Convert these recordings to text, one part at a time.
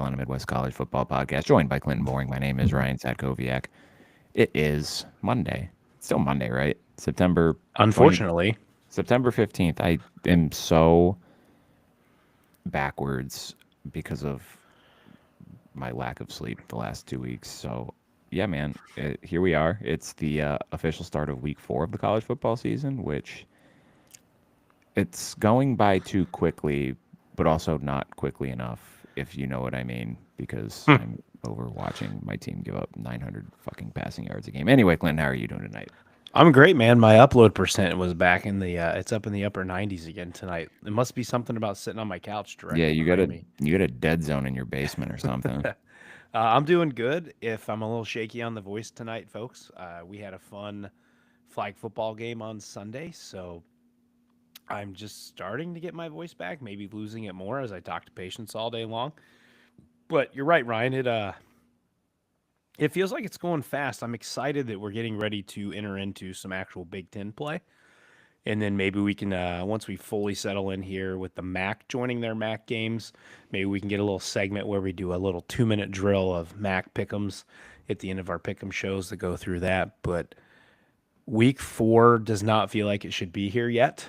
on a Midwest College Football Podcast, joined by Clinton Boring. My name is Ryan Sadkowiak. It is Monday. It's still Monday, right? Unfortunately. September 15th. I am so backwards because of my lack of sleep the last 2 weeks. So, yeah, man, here we are. It's the official start of week 4 of the college football season, which it's going by too quickly, but also not quickly enough, if you know what I mean, because I'm over watching my team give up 900 fucking passing yards a game. Anyway, Clinton, how are you doing tonight? I'm great, man. My upload percent was back in the it's up in the upper 90s again tonight. It must be something about sitting on my couch Yeah, directly behind me. you got a dead zone in your basement or something. I'm doing good. If I'm a little shaky on the voice tonight, folks, we had a fun flag football game on Sunday, so I'm just starting to get my voice back, maybe losing it more as I talk to patients all day long. But you're right, Ryan. It feels like it's going fast. I'm excited that we're getting ready to enter into some actual Big Ten play. And then maybe we can, once we fully settle in here with the MAC joining their MAC games, maybe we can get a little segment where we do a little 2-minute drill of MAC pick'ems at the end of our pick'em shows that go through that. But week 4 does not feel like it should be here yet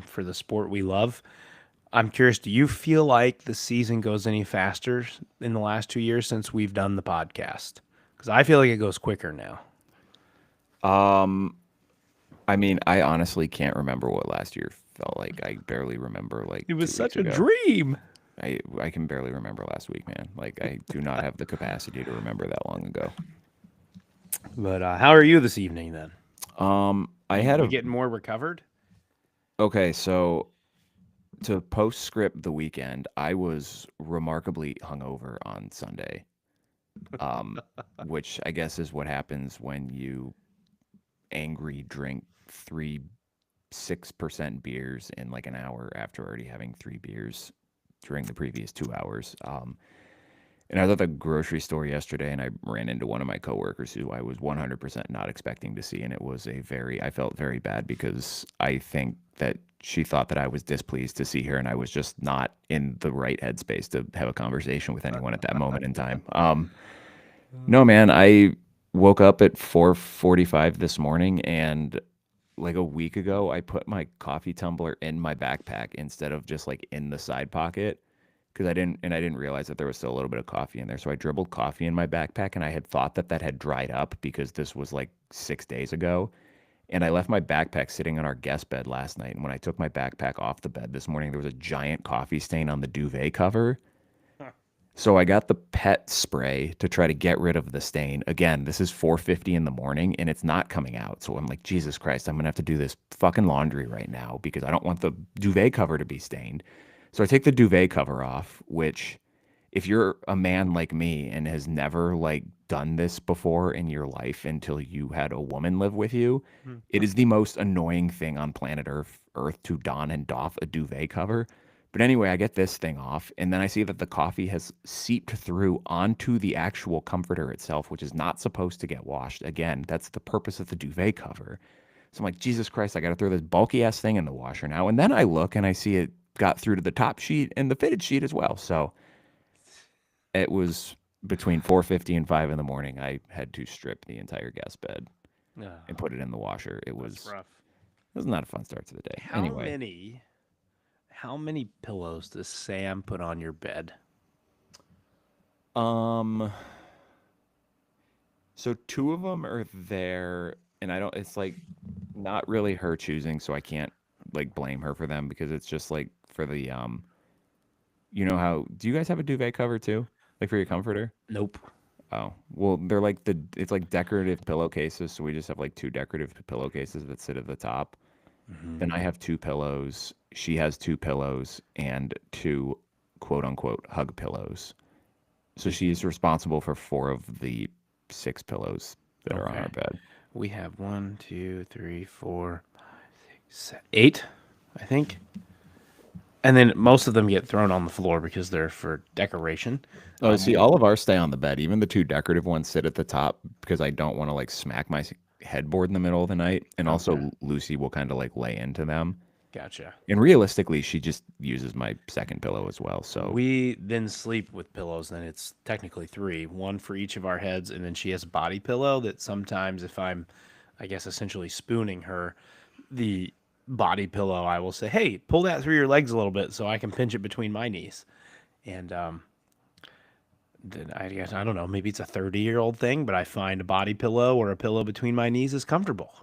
for the sport we love. I'm curious, do you feel like the season goes any faster in the last 2 years since we've done the podcast? Because I feel like it goes quicker now. I mean, I honestly can't remember what last year felt like. I barely remember like It was 2 weeks such a ago. dream. I can barely remember last week, man. Like I do not have the capacity to remember that long ago. But how are you this evening then? I had You a getting more recovered? okay, so to postscript the weekend, I was remarkably hungover on Sunday. Which I guess is what happens when you angry drink 6% beers in like an hour after already having 3 beers during the previous 2 hours. And I was at the grocery store yesterday and I ran into one of my coworkers who I was 100% not expecting to see. And I felt very bad because I think that she thought that I was displeased to see her and I was just not in the right headspace to have a conversation with anyone at that moment in time. No, man, I woke up at 4:45 this morning and like a week ago, I put my coffee tumbler in my backpack instead of just like in the side pocket because I didn't realize that there was still a little bit of coffee in there. So I dribbled coffee in my backpack and I had thought that that had dried up because this was like 6 days ago. And I left my backpack sitting on our guest bed last night. And when I took my backpack off the bed this morning, there was a giant coffee stain on the duvet cover. So I got the pet spray to try to get rid of the stain. Again, this is 4:50 in the morning and it's not coming out. So I'm like, Jesus Christ, I'm going to have to do this fucking laundry right now because I don't want the duvet cover to be stained. So I take the duvet cover off, which if you're a man like me and has never like done this before in your life until you had a woman live with you, it is the most annoying thing on planet Earth to don and doff a duvet cover. But anyway, I get this thing off, and then I see that the coffee has seeped through onto the actual comforter itself, which is not supposed to get washed. Again, that's the purpose of the duvet cover. So I'm like, Jesus Christ, I got to throw this bulky ass thing in the washer now. And then I look and I see it got through to the top sheet and the fitted sheet as well. So it was between 4:50 and 5 in the morning. I had to strip the entire guest bed and put it in the washer. That's rough. It was not a fun start to the day. How Anyway. many pillows does Sam put on your bed? Um, so 2 of them are there, and I don't. It's like not really her choosing, so I can't like blame her for them because it's just like for the You know how? Do you guys have a duvet cover too, like for your comforter? Nope. Oh, well, they're like it's like decorative pillowcases, so we just have like 2 decorative pillowcases that sit at the top. Then I have 2 pillows. She has 2 pillows and 2 quote unquote hug pillows. So she's responsible for 4 of the 6 pillows that are on our bed. We have 1, 2, 3, 4, 5, 6, 8, I think. And then most of them get thrown on the floor because they're for decoration. Oh, see, all of ours stay on the bed. Even the 2 decorative ones sit at the top because I don't want to like smack my headboard in the middle of the night. And also Lucy will kind of like lay into them. Gotcha. And realistically, she just uses my second pillow as well. So We then sleep with pillows. Then it's technically three, one for each of our heads, and then she has a body pillow that sometimes, if I'm, I guess, essentially spooning her, the body pillow, I will say, "Hey, pull that through your legs a little bit, so I can pinch it between my knees." And then I guess I don't know, maybe it's a 30-year-old thing, but I find a body pillow or a pillow between my knees is comfortable.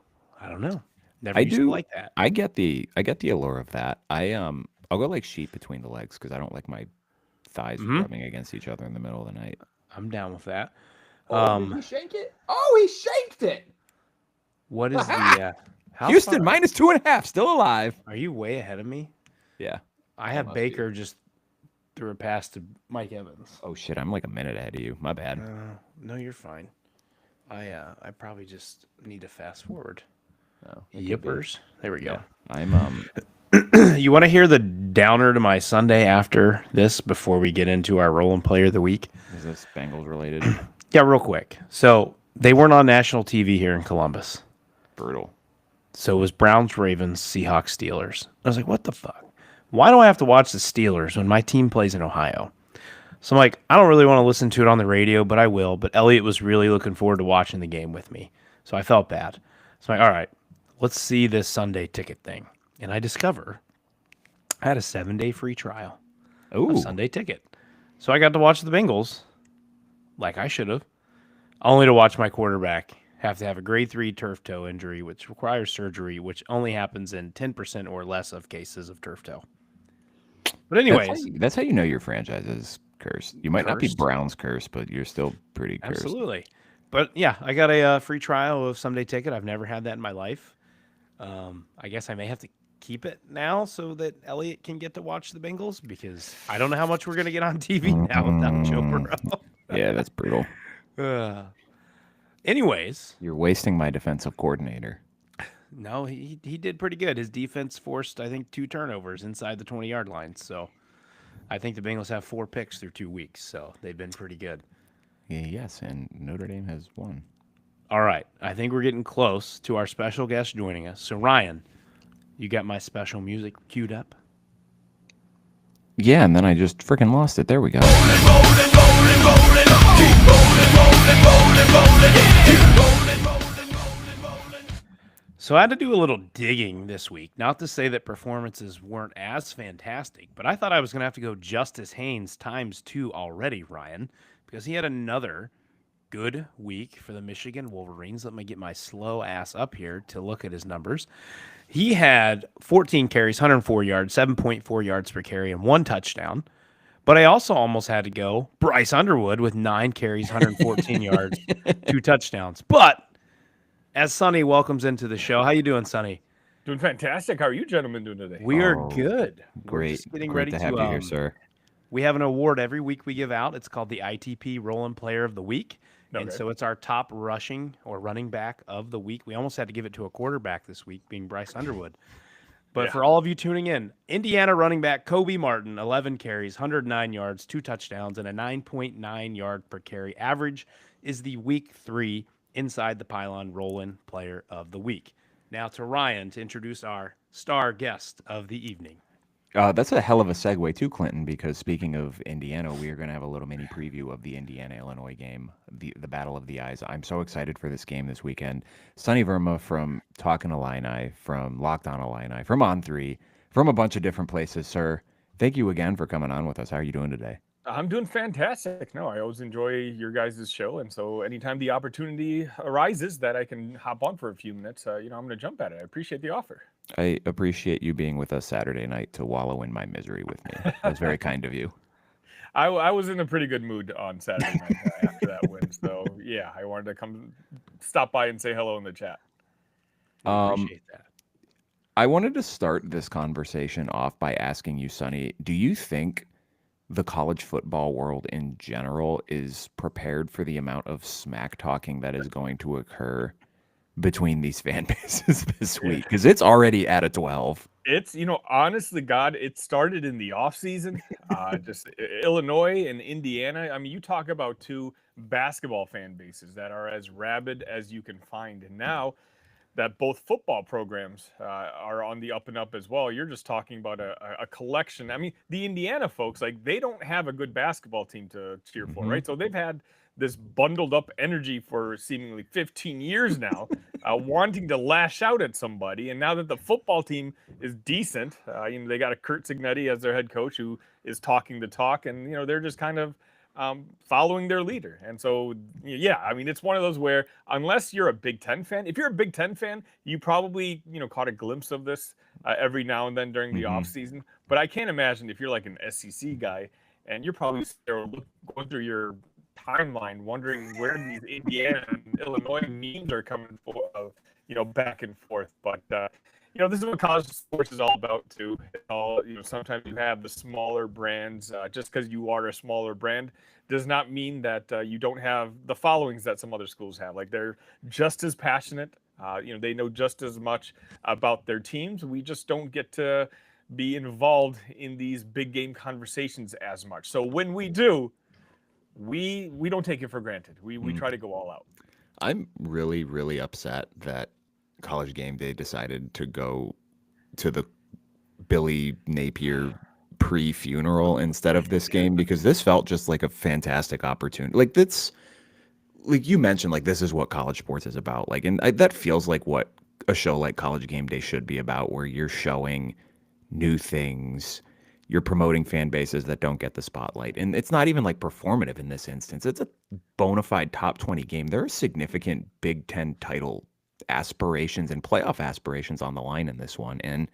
I don't know. Never I used to do. like that. I get the allure of that. I'll go like sheep between the legs because I don't like my thighs Hmm. rubbing against each other in the middle of the night. I'm down with that. Oh, did he shake it? Oh, he shaked it. What is the Aha! how Houston far -2.5, still alive. are you way ahead of me? Yeah. I I have must be. Baker just threw a pass to Mike Evans. Oh shit, I'm like a minute ahead of you. My bad. No, you're fine. I probably just need to fast forward. Oh, it could be. Yippers. There we go. Yeah. I'm You want to hear the downer to my Sunday after this before we get into our rolling player of the week? Is this Bengals related? Yeah, real quick. So they weren't on national TV here in Columbus. Brutal. So it was Browns, Ravens, Seahawks, Steelers. I was like, what the fuck? Why do I have to watch the Steelers when my team plays in Ohio? So I'm like, I don't really want to listen to it on the radio, but I will. But Elliot was really looking forward to watching the game with me. So I felt bad. So I'm like, all right, let's see this Sunday ticket thing. And I discover I had a 7-day free trial Oh, of Sunday ticket. So I got to watch the Bengals, like I should have, only to watch my quarterback have to have a grade 3 turf toe injury, which requires surgery, which only happens in 10% or less of cases of turf toe. But anyways, that's how you know your franchise is cursed. You might not be Cursed. Browns cursed, but you're still pretty cursed. absolutely. But yeah, I got a free trial of Sunday ticket. I've never had that in my life. I guess I may have to keep it now so that Elliot can get to watch the Bengals because I don't know how much we're gonna get on TV now without Joe Burrow. Yeah, that's brutal. Anyways, You're wasting my defensive coordinator. no, he did pretty good. His defense forced, I think, 2 turnovers inside the 20-yard line. So I think the Bengals have 4 picks through 2 weeks. So they've been pretty good. Yes, and Notre Dame has won. All right. I think we're getting close to our special guest joining us. So, Ryan, you got my special music queued up? Yeah, and then I just freaking lost it. There we go. So I had to do a little digging this week. Not to say that performances weren't as fantastic, but I thought I was going to have to go Justice Haynes times 2 already, Ryan, because he had another good week for the Michigan Wolverines. Let me get my slow ass up here to look at his numbers. He had 14 carries, 104 yards, 7.4 yards per carry, and 1 touchdown. But I also almost had to go Bryce Underwood with 9 carries, 114 yards, 2 touchdowns. But as Sonny welcomes into the show, how you doing, Sonny? Doing fantastic. How are you gentlemen doing today? We are Oh, good. We're Great. just getting Great ready to have you here, sir. we have an award every week we give out. It's called the ITP Rolling Player of the Week. And Okay. so it's our top rushing or running back of the week. We almost had to give it to a quarterback this week, being Bryce Underwood. But Yeah. for all of you tuning in, Indiana running back Kobe Martin, 11 carries, 109 yards, 2 touchdowns, and a 9.9 yard per carry average is the week 3 inside the pylon rolling player of the week. Now to Ryan to introduce our star guest of the evening. That's a hell of a segue too, Clinton, because speaking of Indiana, we are going to have a little mini preview of the Indiana-Illinois game, the Battle of the Eyes. I'm so excited for this game this weekend. Sonny Verma from Talking Illini, from Locked On Illini, from On3, from a bunch of different places, sir. Thank you again for coming on with us. How are you doing today? I'm doing fantastic. No, I always enjoy your guys' show, and so anytime the opportunity arises that I can hop on for a few minutes, I'm going to jump at it. I appreciate the offer. I appreciate you being with us Saturday night to wallow in my misery with me. That's very kind of you. I was in a pretty good mood on Saturday night after that win, so yeah, I wanted to come stop by and say hello in the chat. I appreciate that. I wanted to start this conversation off by asking you, Sonny, do you think the college football world in general is prepared for the amount of smack talking that is going to occur between these fan bases this week? Because it's already at a 12. It's, honestly, God, it started in the off season. Just Illinois and Indiana. I mean, you talk about 2 basketball fan bases that are as rabid as you can find. And now that both football programs are on the up and up as well. You're just talking about a collection. I mean, the Indiana folks, like, they don't have a good basketball team to cheer for, right? So they've had this bundled up energy for seemingly 15 years now, wanting to lash out at somebody. And now that the football team is decent, they got a Kurt Signetti as their head coach who is talking the talk, and they're just kind of following their leader. And so, yeah, I mean, it's one of those where, unless you're a Big Ten fan, if you're a Big Ten fan, you probably, caught a glimpse of this every now and then during the off season. But I can't imagine if you're like an SEC guy and you're probably going through your timeline wondering where these Indiana and Illinois memes are coming back and forth. But this is what college sports is all about too. Sometimes you have the smaller brands. Just because you are a smaller brand does not mean that you don't have the followings that some other schools have. Like, they're just as passionate. They know just as much about their teams. We just don't get to be involved in these big game conversations as much. So when we do, we don't take it for granted. We try to go all out. I'm really, really upset that College Game Day decided to go to the Billy Napier pre-funeral instead of this game, because this felt just like a fantastic opportunity. Like, that's, like you mentioned, like, this is what college sports is about. Like, and that feels like what a show like College Game Day should be about, where you're showing new things, you're promoting fan bases that don't get the spotlight. And it's not even like performative in this instance. It's a bona fide top 20 game. There are significant Big Ten title aspirations and playoff aspirations on the line in this one. And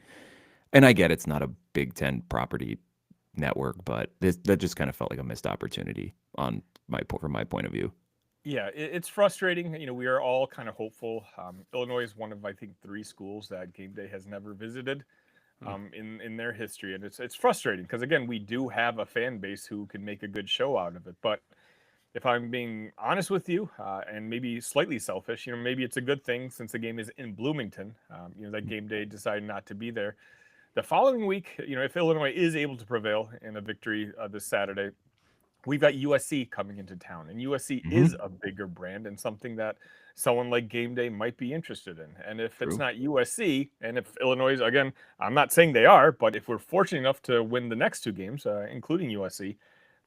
I get it's not a Big Ten property network, but that just kind of felt like a missed opportunity from my point of view. Yeah, it's frustrating. We are all kind of hopeful. Illinois is one of, I think, 3 schools that Game Day has never visited in their history. And it's frustrating because, again, we do have a fan base who can make a good show out of it. But if I'm being honest with you, and maybe slightly selfish, maybe it's a good thing since the game is in Bloomington, that Game Day decided not to be there. The following week, if Illinois is able to prevail in a victory this Saturday, we've got USC coming into town, and USC is a bigger brand and something that someone like Game Day might be interested in. And if it's not USC, and if Illinois, again, I'm not saying they are, but if we're fortunate enough to win the next 2 games, including USC,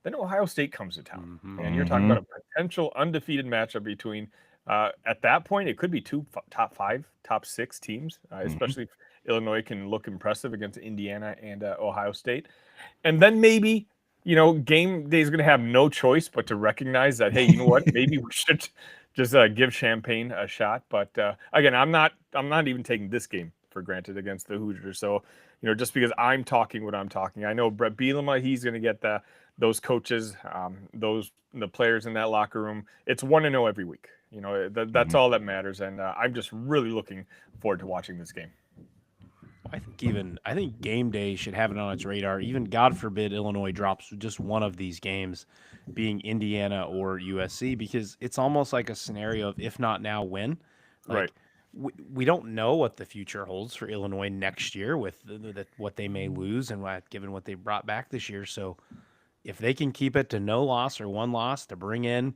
then Ohio State comes to town. And you're talking about a potential undefeated matchup between, at that point, it could be 2 top 5, top 6 teams, especially if Illinois can look impressive against Indiana and Ohio State. And then maybe, Game Day is going to have no choice but to recognize that, hey, you know what, maybe we should just give Champaign a shot. But again, I'm not even taking this game for granted against the Hoosiers. So, just because I'm talking what I'm talking, I know Brett Bielema, he's going to get those coaches, the players in that locker room. It's 1-0 every week. That's all that matters. And I'm just really looking forward to watching this game. I think Game Day should have it on its radar. Even, God forbid, Illinois drops just one of these games, being Indiana or USC, because it's almost like a scenario of if not now, when. Like, right. We don't know what the future holds for Illinois next year with what they may lose and given what they brought back this year. So if they can keep it to no loss or 1 loss to bring in,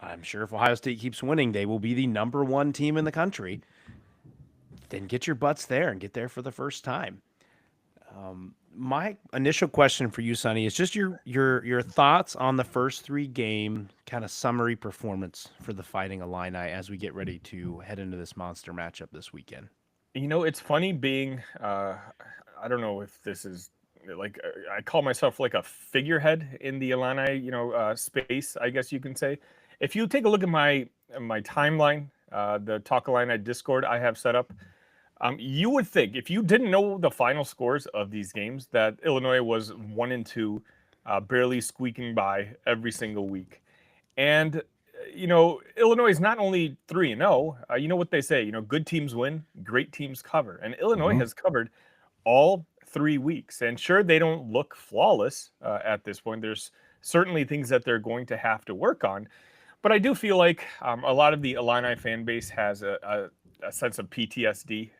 I'm sure if Ohio State keeps winning, they will be the number 1 team in the country. Then get your butts there and get there for the first time. My initial question for you, Sonny, is just your thoughts on the first 3 game kind of summary performance for the Fighting Illini as we get ready to head into this monster matchup this weekend. It's funny being, I don't know if this is like, I call myself like a figurehead in the Illini, space, I guess you can say. If you take a look at my timeline, the Talk Illini Discord I have set up, you would think, if you didn't know the final scores of these games, that Illinois was 1-2, barely squeaking by every single week. And, Illinois is not only 3-0, you know what they say, good teams win, great teams cover. And Illinois has covered all 3 weeks. And sure, they don't look flawless at this point. There's certainly things that they're going to have to work on. But I do feel like a lot of the Illini fan base has a sense of PTSD,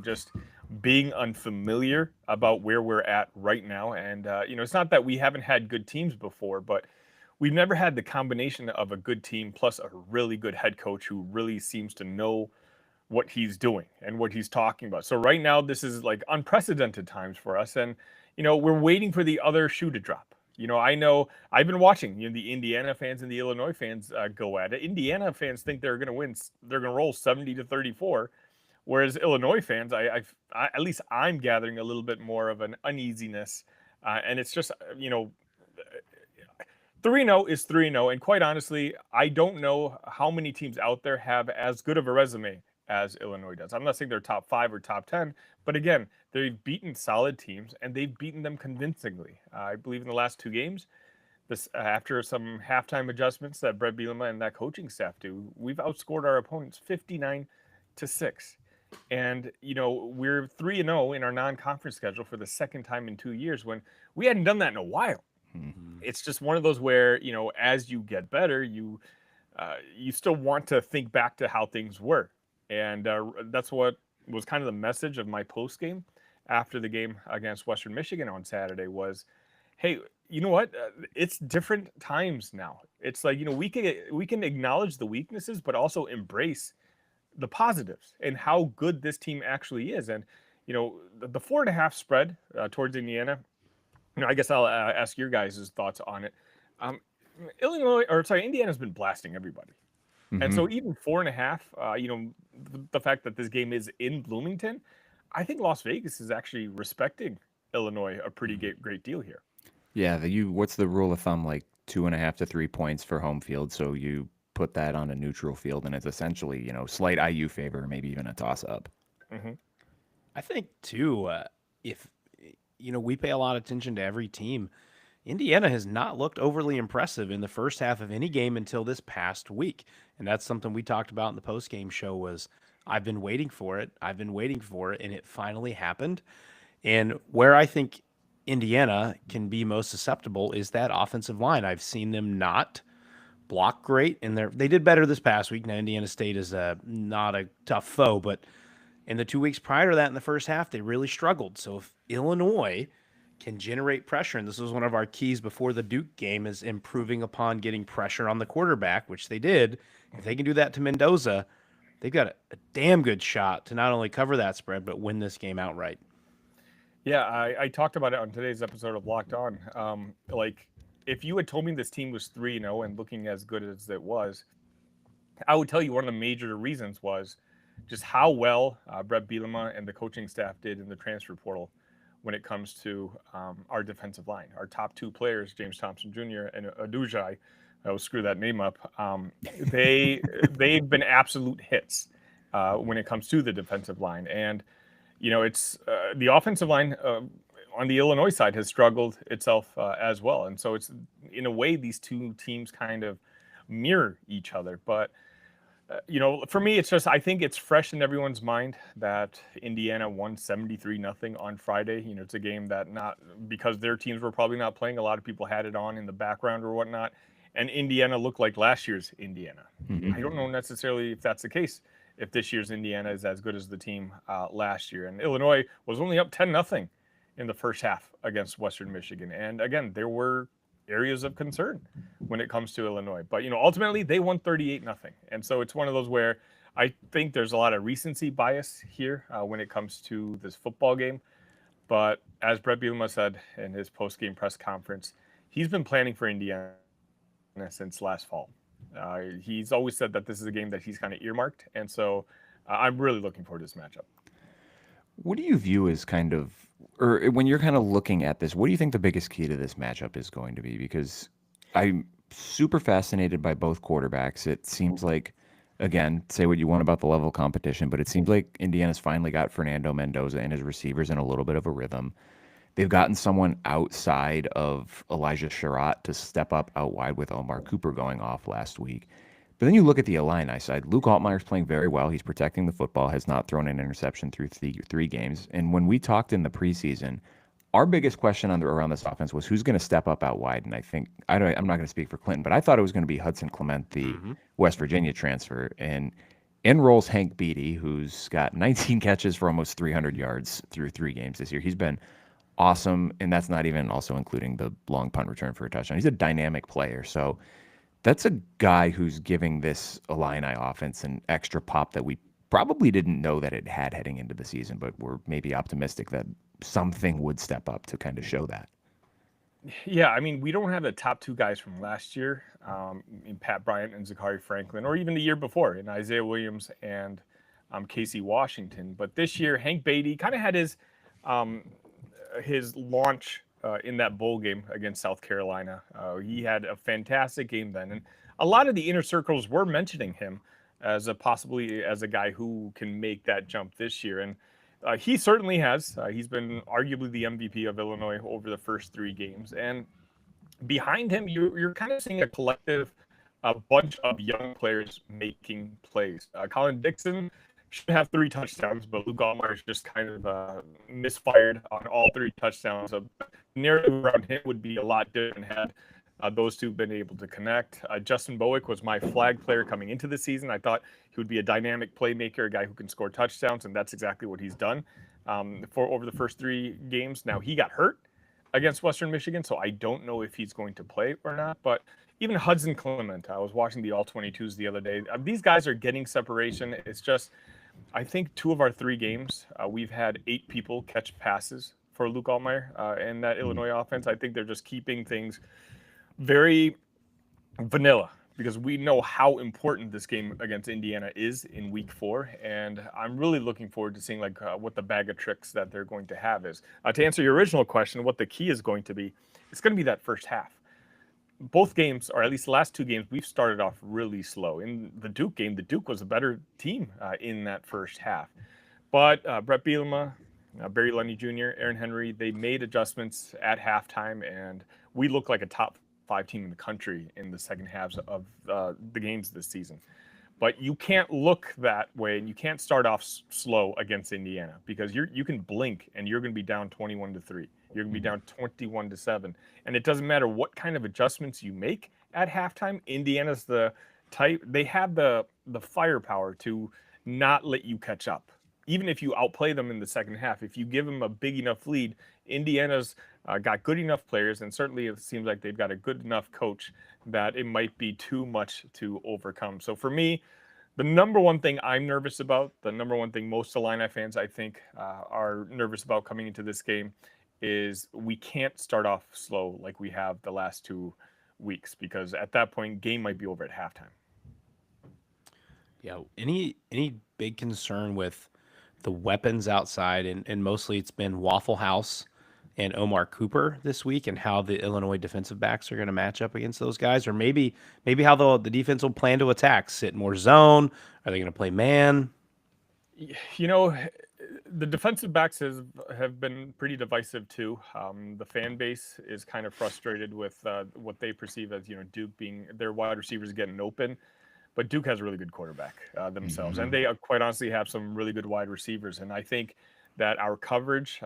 just being unfamiliar about where we're at right now. And, it's not that we haven't had good teams before, but we've never had the combination of a good team plus a really good head coach who really seems to know what he's doing and what he's talking about. So right now, this is like unprecedented times for us. And, we're waiting for the other shoe to drop. I know I've been watching, the Indiana fans and the Illinois fans go at it. Indiana fans think they're going to win. They're going to roll 70-34. Whereas Illinois fans, at least I'm gathering a little bit more of an uneasiness. And it's just, 3-0 is 3-0. And quite honestly, I don't know how many teams out there have as good of a resume as Illinois does. I'm not saying they're top 5 or top 10, but again, they've beaten solid teams and they've beaten them convincingly. I believe in the last 2 games, this after some halftime adjustments that Brett Bielema and that coaching staff do, we've outscored our opponents 59-6. And, we're 3-0 in our non-conference schedule for the second time in 2 years when we hadn't done that in a while. Mm-hmm. It's just one of those where, as you get better, you still want to think back to how things were. And that's what was kind of the message of my post game after the game against Western Michigan on Saturday was, hey, you know what? It's different times now. It's like, we can acknowledge the weaknesses, but also embrace the positives and how good this team actually is. And, the 4.5 spread towards Indiana, I guess I'll ask your guys' thoughts on it. Indiana's been blasting everybody. Mm-hmm. And so even 4.5, the fact that this game is in Bloomington, I think Las Vegas is actually respecting Illinois a pretty great deal here. Yeah, what's the rule of thumb? Like 2.5 to 3 points for home field. So you put that on a neutral field, and it's essentially slight IU favor, maybe even a toss up. Mm-hmm. I think too, if we pay a lot of attention to every team. Indiana has not looked overly impressive in the first half of any game until this past week. And that's something we talked about in the post-game show was I've been waiting for it, and it finally happened. And where I think Indiana can be most susceptible is that offensive line. I've seen them not block great, and they did better this past week. Now, Indiana State is not a tough foe, but in the 2 weeks prior to that in the first half, they really struggled. So if Illinois can generate pressure, and this was one of our keys before the Duke game, is improving upon getting pressure on the quarterback, which they did. If they can do that to Mendoza, they've got a damn good shot to not only cover that spread, but win this game outright. Yeah, I talked about it on today's episode of Locked On. If you had told me this team was 3-0 and looking as good as it was, I would tell you one of the major reasons was just how well Brett Bielema and the coaching staff did in the transfer portal when it comes to our defensive line. Our top 2 players, James Thompson Jr. and Adujai, I will screw that name up. They've been absolute hits when it comes to the defensive line. And, it's the offensive line on the Illinois side has struggled itself as well. And so it's, in a way, these 2 teams kind of mirror each other. But for me, it's just, I think it's fresh in everyone's mind that Indiana won 73-0 on Friday. It's a game that not because their teams were probably not playing. A lot of people had it on in the background or whatnot. And Indiana looked like last year's Indiana. Mm-hmm. I don't know necessarily if that's the case, if this year's Indiana is as good as the team last year. And Illinois was only up 10-0 in the first half against Western Michigan. And again, there were areas of concern when it comes to Illinois. But, ultimately they won 38-0. And so it's one of those where I think there's a lot of recency bias here when it comes to this football game. But as Brett Bielema said in his post-game press conference, he's been planning for Indiana since last fall. He's always said that this is a game that he's kind of earmarked. And so I'm really looking forward to this matchup. What do you view as or when you're kind of looking at this, what do you think the biggest key to this matchup is going to be? Because I'm super fascinated by both quarterbacks. It seems like, again, say what you want about the level of competition, but it seems like Indiana's finally got Fernando Mendoza and his receivers in a little bit of a rhythm. They've gotten someone outside of Elijah Sherratt to step up out wide with Omar Cooper going off last week. But then you look at the Illini side. Luke Altmaier's playing very well. He's protecting the football, has not thrown an interception through three games. And when we talked in the preseason, our biggest question around this offense was who's going to step up out wide. And I think, I'm not going to speak for Clinton, but I thought it was going to be Hudson Clement, the West Virginia transfer. And in rolls Hank Beatty, who's got 19 catches for almost 300 yards through 3 games this year. He's been awesome, and that's not even also including the long punt return for a touchdown. He's a dynamic player. So that's a guy who's giving this Illini offense an extra pop that we probably didn't know that it had heading into the season, but were maybe optimistic that something would step up to kind of show that. Yeah, I mean, we don't have the top two guys from last year, in Pat Bryant and Zachary Franklin, or even the year before in Isaiah Williams and Casey Washington. But this year, Hank Beatty kind of had his launch in that bowl game against South Carolina. He had a fantastic game then, and a lot of the inner circles were mentioning him as possibly as a guy who can make that jump this year. And he certainly has. He's been arguably the MVP of Illinois over the first 3 games. And behind him, you're kind of seeing a collective, a bunch of young players making plays. Colin Dixon should have 3 touchdowns, but Luke Allmeyer's just kind of misfired on all 3 touchdowns. So the narrative around him would be a lot different had those two been able to connect. Justin Bowick was my flag player coming into the season. I thought he would be a dynamic playmaker, a guy who can score touchdowns, and that's exactly what he's done for over the first 3 games. Now, he got hurt against Western Michigan, so I don't know if he's going to play or not. But even Hudson Clement, I was watching the All-22s the other day. These guys are getting separation. It's just, I think 2 of our 3 games, we've had 8 people catch passes for Luke Allmeyer and that Illinois offense. I think they're just keeping things very vanilla because we know how important this game against Indiana is in week 4. And I'm really looking forward to seeing what the bag of tricks that they're going to have is. To answer your original question, what the key is going to be, it's going to be that first half. Both games, or at least the last 2 games, we've started off really slow. In the Duke game, the Duke was a better team in that first half. But Brett Bielema, Barry Lundy Jr., Aaron Henry, they made adjustments at halftime, and we look like a top 5 team in the country in the second halves of the games this season. But you can't look that way, and you can't start off slow against Indiana because you can blink and you're going to be down 21-3. You're going to be down 21-7, and it doesn't matter what kind of adjustments you make at halftime. Indiana's the type, they have the firepower to not let you catch up. Even if you outplay them in the second half, if you give them a big enough lead, Indiana's got good enough players, and certainly it seems like they've got a good enough coach that it might be too much to overcome. So for me, the number one thing I'm nervous about, the number one thing most Illini fans I think are nervous about coming into this game is we can't start off slow like we have the last 2 weeks, because at that point, game might be over at halftime. Yeah. Any big concern with the weapons outside, and mostly it's been Waffle House and Omar Cooper this week, and how the Illinois defensive backs are going to match up against those guys, or maybe how the defense will plan to attack, sit more zone. Are they going to play man? You know, the defensive backs have been pretty divisive too. The fan base is kind of frustrated with what they perceive as, Duke being their wide receivers getting open. But Duke has a really good quarterback themselves, and they quite honestly have some really good wide receivers. And I think that our coverage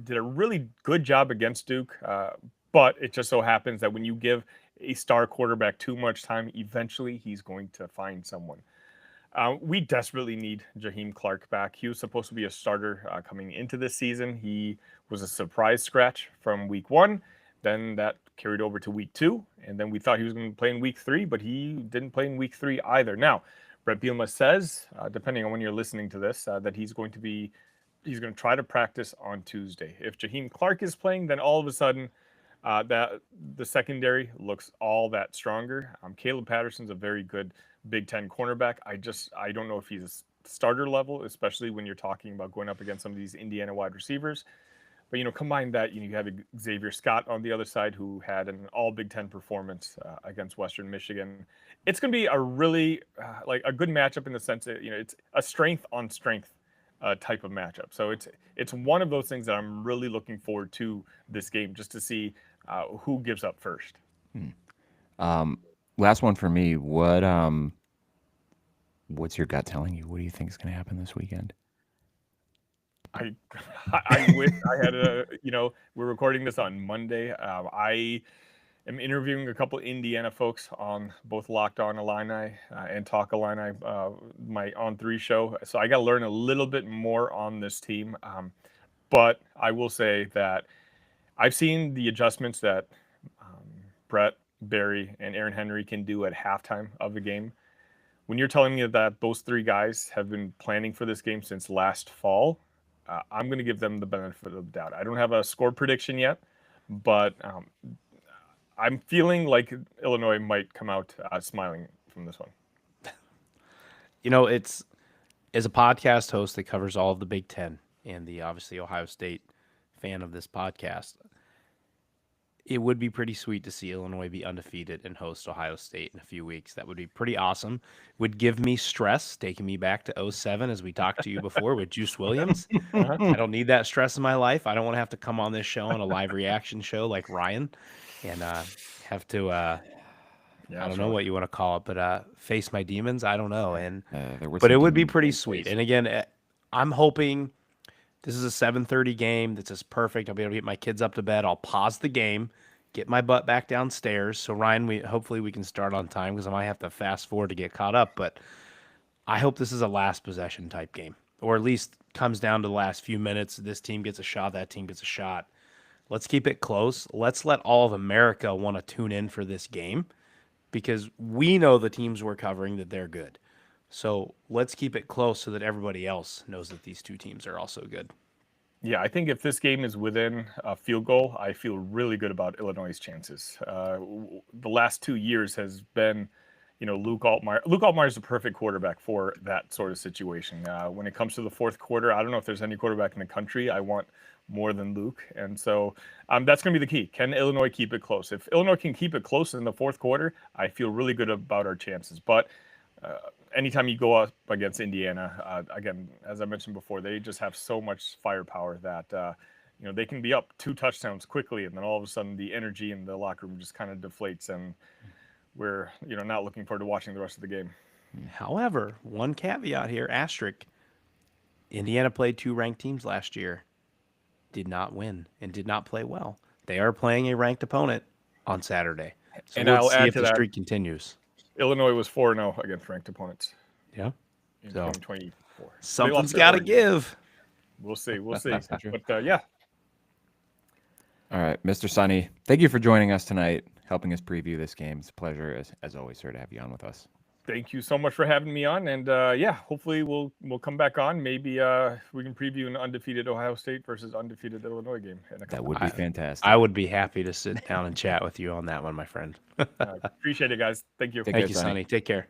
did a really good job against Duke, but it just so happens that when you give a star quarterback too much time, eventually he's going to find someone. We desperately need Jaheim Clark back. He was supposed to be a starter coming into this season. He was a surprise scratch from week 1. Then that carried over to week 2, and then we thought he was going to play in week 3, but he didn't play in week 3 either. Now, Brett Bielema says, depending on when you're listening to this, that he's going to try to practice on Tuesday. If Jaheim Clark is playing, then all of a sudden that the secondary looks all that stronger. Caleb Patterson's a very good Big Ten cornerback. I don't know if he's a starter level, especially when you're talking about going up against some of these Indiana wide receivers. But, combine that, you have Xavier Scott on the other side, who had an all Big Ten performance against Western Michigan. It's going to be a really a good matchup in the sense that, it's a strength on strength type of matchup. So it's one of those things that I'm really looking forward to this game, just to see who gives up first. Last one for me. What's your gut telling you? What do you think is going to happen this weekend? I wish I had we're recording this on Monday. I am interviewing a couple Indiana folks on both Locked On Illini and Talk Illini, my On3 show. So I got to learn a little bit more on this team. But I will say that I've seen the adjustments that Brett, Barry, and Aaron Henry can do at halftime of the game. when you're telling me that those three guys have been planning for this game since last fall, I'm going to give them the benefit of the doubt. I don't have a score prediction yet, but I'm feeling like Illinois might come out smiling from this one. It's as a podcast host that covers all of the Big Ten and the obviously Ohio State fan of this podcast, it would be pretty sweet to see Illinois be undefeated and host Ohio State in a few weeks. That would be pretty awesome. Would give me stress, taking me back to 07 as we talked to you before with Juice Williams. I don't need that stress in my life. I don't want to have to come on this show on a live reaction show like Ryan and have to I don't know what you want to call it, but face my demons. I don't know. And but it would be pretty sweet. And again, I'm hoping this is a 7:30 game. This is perfect. I'll be able to get my kids up to bed. I'll pause the game, get my butt back downstairs. So Ryan, hopefully we can start on time because I might have to fast forward to get caught up. But I hope this is a last possession type game, or at least comes down to the last few minutes. This team gets a shot. That team gets a shot. Let's keep it close. Let's let all of America want to tune in for this game because we know the teams we're covering that they're good. So let's keep it close so that everybody else knows that these two teams are also good. Yeah, I think if this game is within a field goal, I feel really good about Illinois' chances. The last 2 years has been, Luke Altmaier. Luke Altmaier is the perfect quarterback for that sort of situation. When it comes to the fourth quarter, I don't know if there's any quarterback in the country I want more than Luke. And so that's going to be the key. Can Illinois keep it close? If Illinois can keep it close in the fourth quarter, I feel really good about our chances. But anytime you go up against Indiana, again, as I mentioned before, they just have so much firepower that, they can be up 2 touchdowns quickly. And then all of a sudden the energy in the locker room just kind of deflates. And we're, not looking forward to watching the rest of the game. However, one caveat here, asterisk, Indiana played 2 ranked teams last year, did not win, and did not play well. They are playing a ranked opponent on Saturday. So and we'll I'll see add if to the that, streak continues. Illinois was 4-0 against ranked opponents. Yeah. In So 2024. Something's got to give. We'll see. But yeah. All right, Mr. Sonny, thank you for joining us tonight, helping us preview this game. It's a pleasure, as always, sir, to have you on with us. Thank you so much for having me on. And hopefully we'll come back on. Maybe we can preview an undefeated Ohio State versus undefeated Illinois game. That would be fantastic. I would be happy to sit down and chat with you on that one, my friend. Appreciate it, guys. Thank you. Thank you, Sonny. Take care.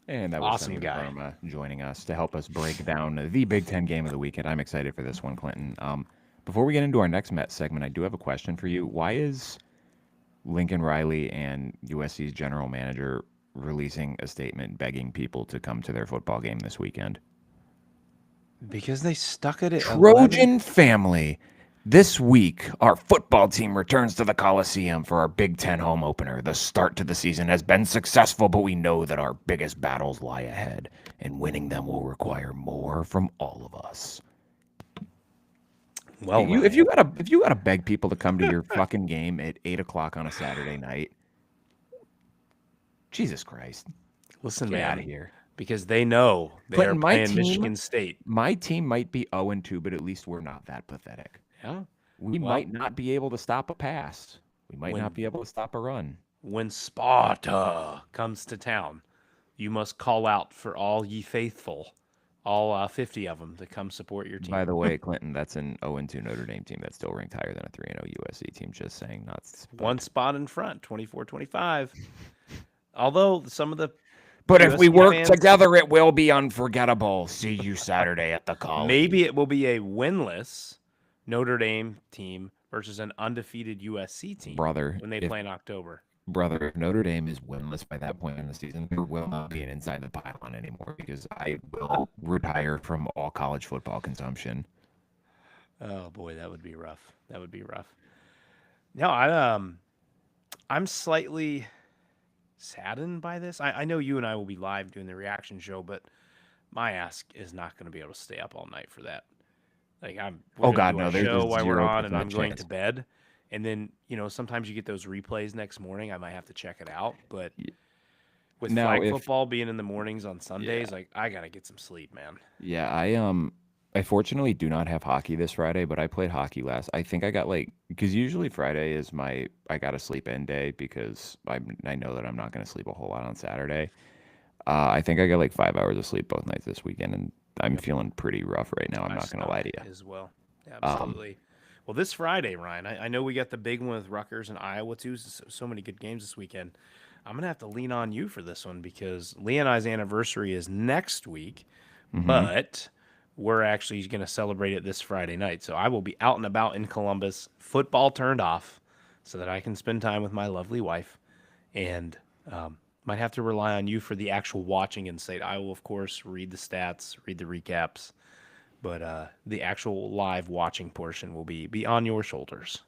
And that was Awesome Sonny guy. Verma joining us to help us break down the Big Ten game of the weekend. I'm excited for this one, Clinton. Before we get into our next Met segment, I do have a question for you. Why is Lincoln Riley and USC's general manager releasing a statement begging people to come to their football game this weekend? Because they stuck it at Trojan 11? family. This week, our football team returns to the Coliseum for our Big Ten home opener. The start to the season has been successful, but we know that our biggest battles lie ahead, and winning them will require more from all of us. Well, if you gotta beg people to come to your fucking game at 8:00 on a Saturday night, Jesus Christ, listen, get man, out of here. Because they know they Clinton, are my playing team- Michigan State. My team might be 0-2, but at least we're not that pathetic. Yeah. We might not be able to stop a pass. We might not be able to stop a run. When Sparta comes to town, you must call out for all ye faithful, all 50 of them, to come support your team. By the way, Clinton, that's an 0-2 Notre Dame team that's still ranked higher than a 3-0 USC team. Just saying, not one spot in front, 24-25. Although some of the But if we USC work fans- together, it will be unforgettable. See you Saturday at the college. maybe it will be a winless Notre Dame team versus an undefeated USC team, brother, when they play in October. Brother, if Notre Dame is winless by that point in the season, there will not be an inside the pylon anymore because I will retire from all college football consumption. Oh boy, that would be rough. That would be rough. No, I'm slightly saddened by this. I know you and I will be live doing the reaction show, but my ass is not going to be able to stay up all night for that. Like we're gonna do our there's show while we're 0% on, and I'm going chance. to bed. And then sometimes you get those replays next morning. I might have to check it out, but with flag football being in the mornings on Sundays, like I gotta get some sleep, man. Yeah, I fortunately do not have hockey this Friday, but I played hockey last. I think I got because usually Friday is I got to sleep in day because I know that I'm not going to sleep a whole lot on Saturday. I think I got like 5 hours of sleep both nights this weekend, and I'm feeling pretty rough right now. I'm My not going to lie to stomach you. as well. Um, Absolutely. Well, this Friday, Ryan, I know we got the big one with Rutgers and Iowa too. So many good games this weekend. I'm gonna have to lean on you for this one because Lee and I's anniversary is next week, mhm. but we're actually gonna celebrate it this Friday night. So I will be out and about in Columbus, football turned off, so that I can spend time with my lovely wife, and might have to rely on you for the actual watching insight. I will, of course, read the stats, read the recaps, but the actual live watching portion will be on your shoulders.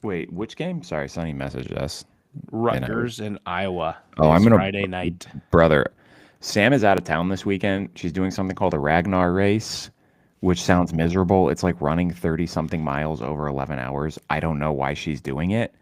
Wait, which game? Sorry, Sonny messaged us, and I was. Rutgers and Iowa Oh, I'm this gonna, Friday night. brother. Sam is out of town this weekend. She's doing something called a Ragnar race, which sounds miserable. It's like running 30 something miles over 11 hours. I don't know why she's doing it.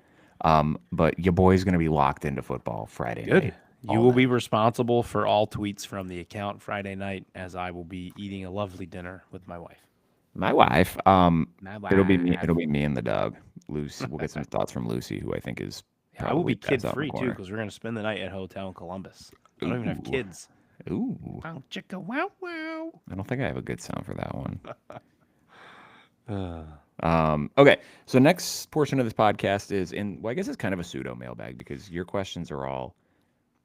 But your boy's gonna be locked into football Friday Good. night, You all will be night. responsible for all tweets from the account Friday night, as I will be eating a lovely dinner with my wife. My wife, My it'll be me. wife. It'll be me and the dog. Lucy. We'll get some thoughts from Lucy, who I think is I will probably be kid passed out in the free too, corner. because we're gonna spend the night at a hotel in Columbus. I don't even have Ooh, kids. ooh. Wow, chicka, wow, wow. I don't think I have a good sound for that one. Uh, Okay, so next portion of this podcast is well, I guess it's kind of a pseudo mailbag because your questions are all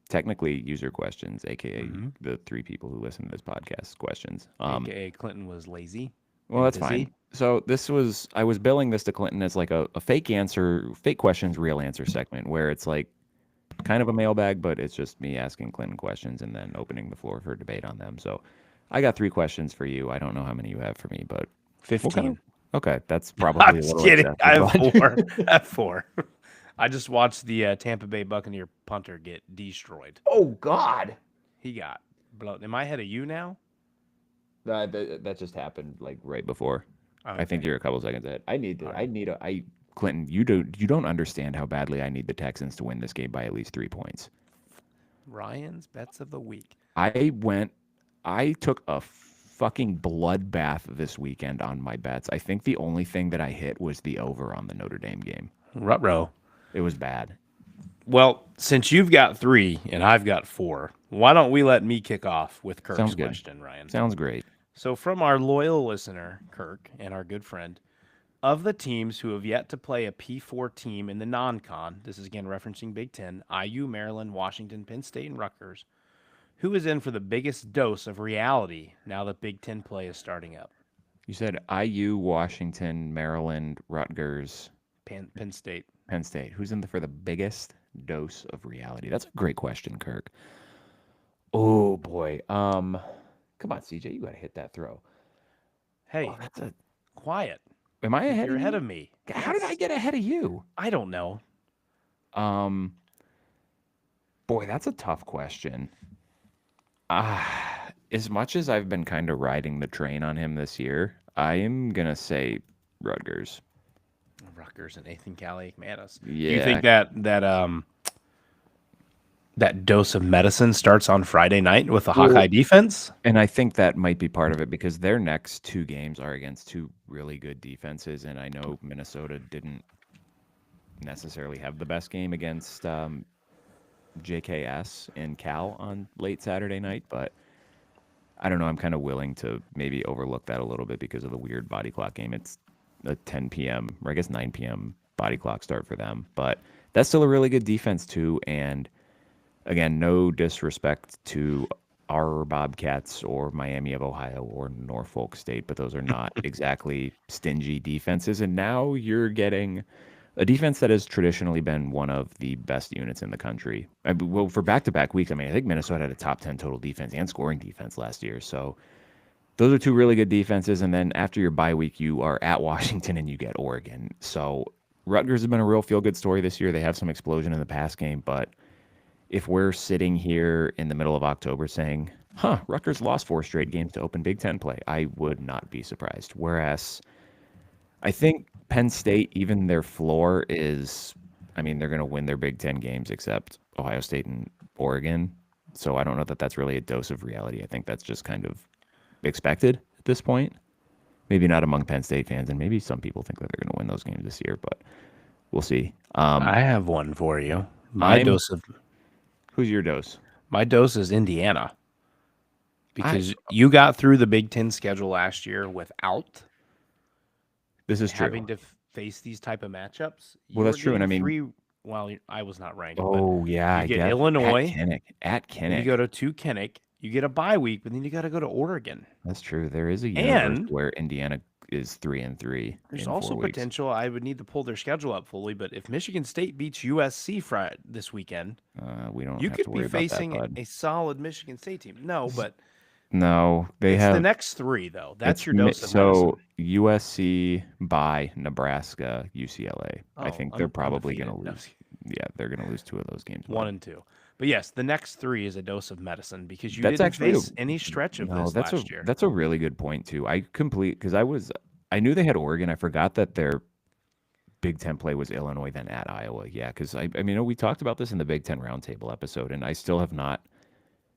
technically user questions, aka the three people who listen to this podcast questions. AKA Clinton was lazy Well, and that's busy. fine. So I was billing this to Clinton as like a fake answer, fake questions, real answer segment where it's like kind of a mailbag, but it's just me asking Clinton questions and then opening the floor for debate on them. So I got 3 questions for you. I don't know how many you have for me, but we'll kind of 15. okay. That's I'm probably a just little kidding. I excessive, have but 4. I have 4. I just watched the Tampa Bay Buccaneer punter get destroyed. oh God, He got blown. Am I ahead of you now? that just happened like right before. I think Okay. you're a couple seconds ahead. All right. Clinton, you don't understand how badly I need the Texans to win this game by at least 3 points. Ryan's bets of the week. I took a fucking bloodbath this weekend on my bets. I think the only thing that I hit was the over on the Notre Dame game. Rutrow. It was bad. Well, since you've got 3 and I've got 4, why don't we let me kick off with Kirk's Sounds good. question, Ryan? Sounds great. So, from our loyal listener, Kirk, and our good friend, of the teams who have yet to play a P4 team in the non con, this is again referencing Big Ten, IU, Maryland, Washington, Penn State, and Rutgers, who is in for the biggest dose of reality now that Big Ten play is starting up? You said IU, Washington, Maryland, Rutgers, Penn State. Penn State. Who's in for the biggest dose of reality? That's a great question, Kirk. Oh boy. Come on, CJ, you gotta hit that throw. Hey, Oh, that's a. quiet. Am I ahead You're of ahead you? of me. How did I Yes. get ahead of you? I don't know. Um, boy, that's a tough question. As much as I've been kind of riding the train on him this year, I am gonna say Rutgers. Rutgers and Nathan Callie Manis. Do you Yeah, think that dose of medicine starts on Friday night with the well, Hawkeye defense? and I think that might be part of it because their next 2 games are against 2 really good defenses, and I know Minnesota didn't necessarily have the best game against JKS and Cal on late Saturday night, but I don't know. I'm kind of willing to maybe overlook that a little bit because of the weird body clock game. It's a 10 p.m. or I guess 9 p.m. body clock start for them, but that's still a really good defense too. And again, no disrespect to our Bobcats or Miami of Ohio or Norfolk State, but those are not exactly stingy defenses. And now you're getting a defense that has traditionally been one of the best units in the country. Well, for back-to-back weeks, I mean, I think Minnesota had a top 10 total defense and scoring defense last year. So those are 2 really good defenses. And then after your bye week, you are at Washington and you get Oregon. So Rutgers has been a real feel-good story this year. They have some explosion in the pass game, but if we're sitting here in the middle of October saying, Rutgers lost 4 straight games to open Big Ten play, I would not be surprised. Whereas I think Penn State, even their floor is, I mean, they're going to win their Big Ten games except Ohio State and Oregon. So I don't know that that's really a dose of reality. I think that's just kind of expected at this point. Maybe not among Penn State fans, and maybe some people think that they're going to win those games this year, but we'll see. I have one for you. I'm. Who's your dose? My dose is Indiana. Because you got through the Big Ten schedule last year without this is having true. to face these type of matchups. Well, that's true, and I mean, three. Well, I was not ranked. oh yeah, you I get guess Illinois at then you Kinnick. go to Kinnick. You get a bye week, but then you got to go to Oregon. That's true. There is a universe And where Indiana is 3-3. there's in also 4 weeks. potential. I would need to pull their schedule up fully, but if Michigan State beats USC this weekend, We don't you have could to be worry about that, facing bud. a solid Michigan State team. No, but No, they it's have the next three though. That's it's your dose of so medicine. USC by Nebraska, UCLA. I Oh, think they're probably going to undefeated. No. lose. Yeah, they're going to lose 2 of those games. 1 and 2. But yes, the next 3 is a dose of medicine because you That's didn't actually face any stretch of no. this That's last year. That's a really good point too. Because I knew they had Oregon. I forgot that their Big Ten play was Illinois, then at Iowa. Yeah, because I mean we talked about this in the Big Ten Roundtable episode, and I still have not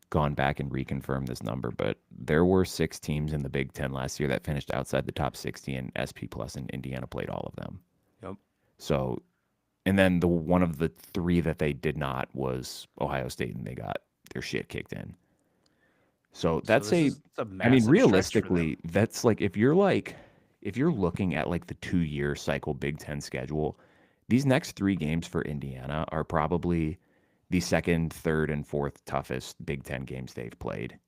gone back and reconfirmed this number, but there were 6 teams in the Big Ten last year that finished outside the top 60, and SP Plus and Indiana played all of them. Yep. So, and then the one of the 3 that they did not was Ohio State, and they got their shit kicked in. So that's I mean, massive realistically, that's like if you're looking at like the 2-year cycle Big Ten schedule, these next 3 games for Indiana are probably the second, third, and fourth toughest Big Ten games they've played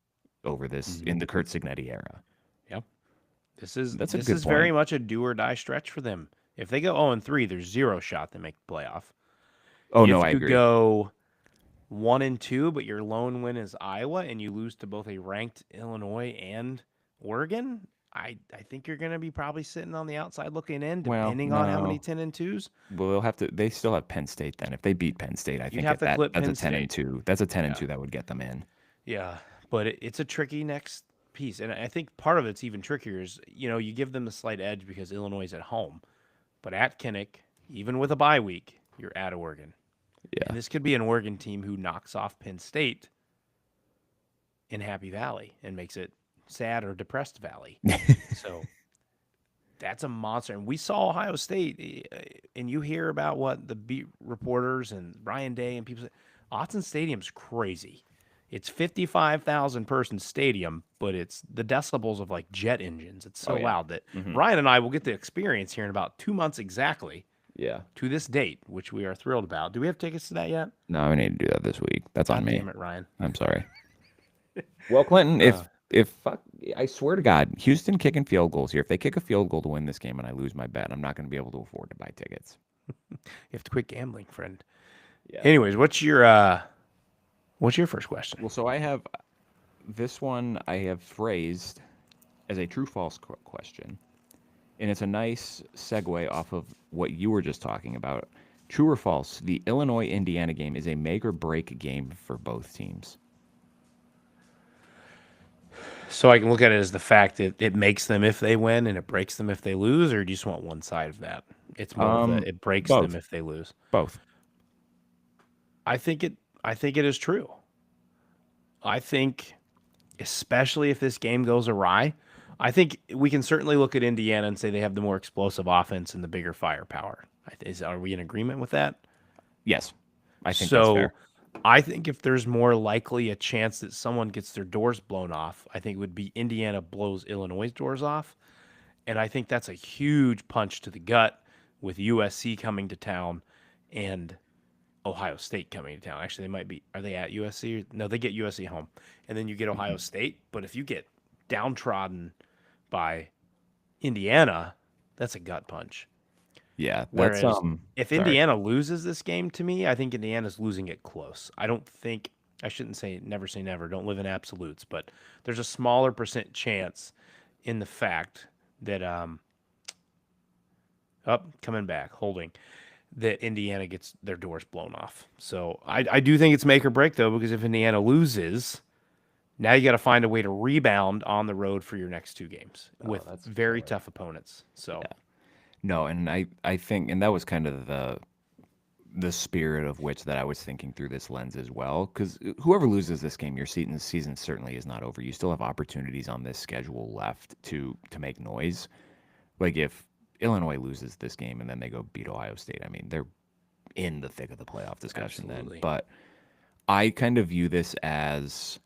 over this in the Kurt Signetti era. Yep. This is good very point. much a do or die stretch for them. If they go 0-3, there's 0 shot to make the playoff. Oh no, I If agree. you go 1-2, but your lone win is Iowa, and you lose to both a ranked Illinois and Oregon, I think you're going to be probably sitting on the outside looking in, depending on how many 10-2s. Well, they'll have to. They still have Penn State then. If they beat Penn State, I think have to clip that's Penn a 10-2. That's a 10-2 that would get them in. Yeah, but it's a tricky next piece, and I think part of it's even trickier is you give them the slight edge because Illinois is at home, but at Kinnick, even with a bye week, you're at Oregon. Yeah, and this could be an Oregon team who knocks off Penn State in Happy Valley and makes it sad or depressed Valley. So that's a monster. And we saw Ohio State, and you hear about what the beat reporters and Ryan Day and people say. Autzen Stadium's crazy. It's 55,000 person stadium, but it's the decibels of like jet engines. It's so loud that Ryan and I will get the experience here in about 2 months exactly. Yeah. To this date, which we are thrilled about. Do we have tickets to that yet? No, I need to do that this week. That's on me. Damn it, Ryan. I'm sorry. Well, Clinton, I swear to God, Houston kicking field goals here. If they kick a field goal to win this game and I lose my bet, I'm not going to be able to afford to buy tickets. You have to quit gambling, friend. Yeah. Anyways, what's your first question? Well, so I have this one I have phrased as a true-false question. And it's a nice segue off of what you were just talking about. True or false, the Illinois-Indiana game is a make-or-break game for both teams. So I can look at it as the fact that it makes them if they win and it breaks them if they lose, or do you just want one side of that? It's more of it breaks both. them if they lose. Both. I think it is true. I think, especially if this game goes awry, I think we can certainly look at Indiana and say they have the more explosive offense and the bigger firepower. Are we in agreement with that? Yes, I think that's fair. I think if there's more likely a chance that someone gets their doors blown off, I think it would be Indiana blows Illinois' doors off. And I think that's a huge punch to the gut with USC coming to town and Ohio State coming to town. Actually, are they at USC? No, they get USC home. And then you get Ohio State. But if you get downtrodden by Indiana, that's a gut punch. Yeah, Whereas if Indiana loses this game, to me, I think Indiana's losing it close. I shouldn't say never, don't live in absolutes, but there's a smaller % chance in the fact that coming back, holding, that Indiana gets their doors blown off. So I do think it's make or break, though, because if Indiana loses, now you got to find a way to rebound on the road for your next 2 games with very tough opponents. So. Yeah. No, and I think, and that was kind of the spirit of which that I was thinking through this lens as well. Because whoever loses this game, your season certainly is not over. You still have opportunities on this schedule left to make noise. Like if Illinois loses this game and then they go beat Ohio State, I mean they're in the thick of the playoff discussion then. But I kind of view this as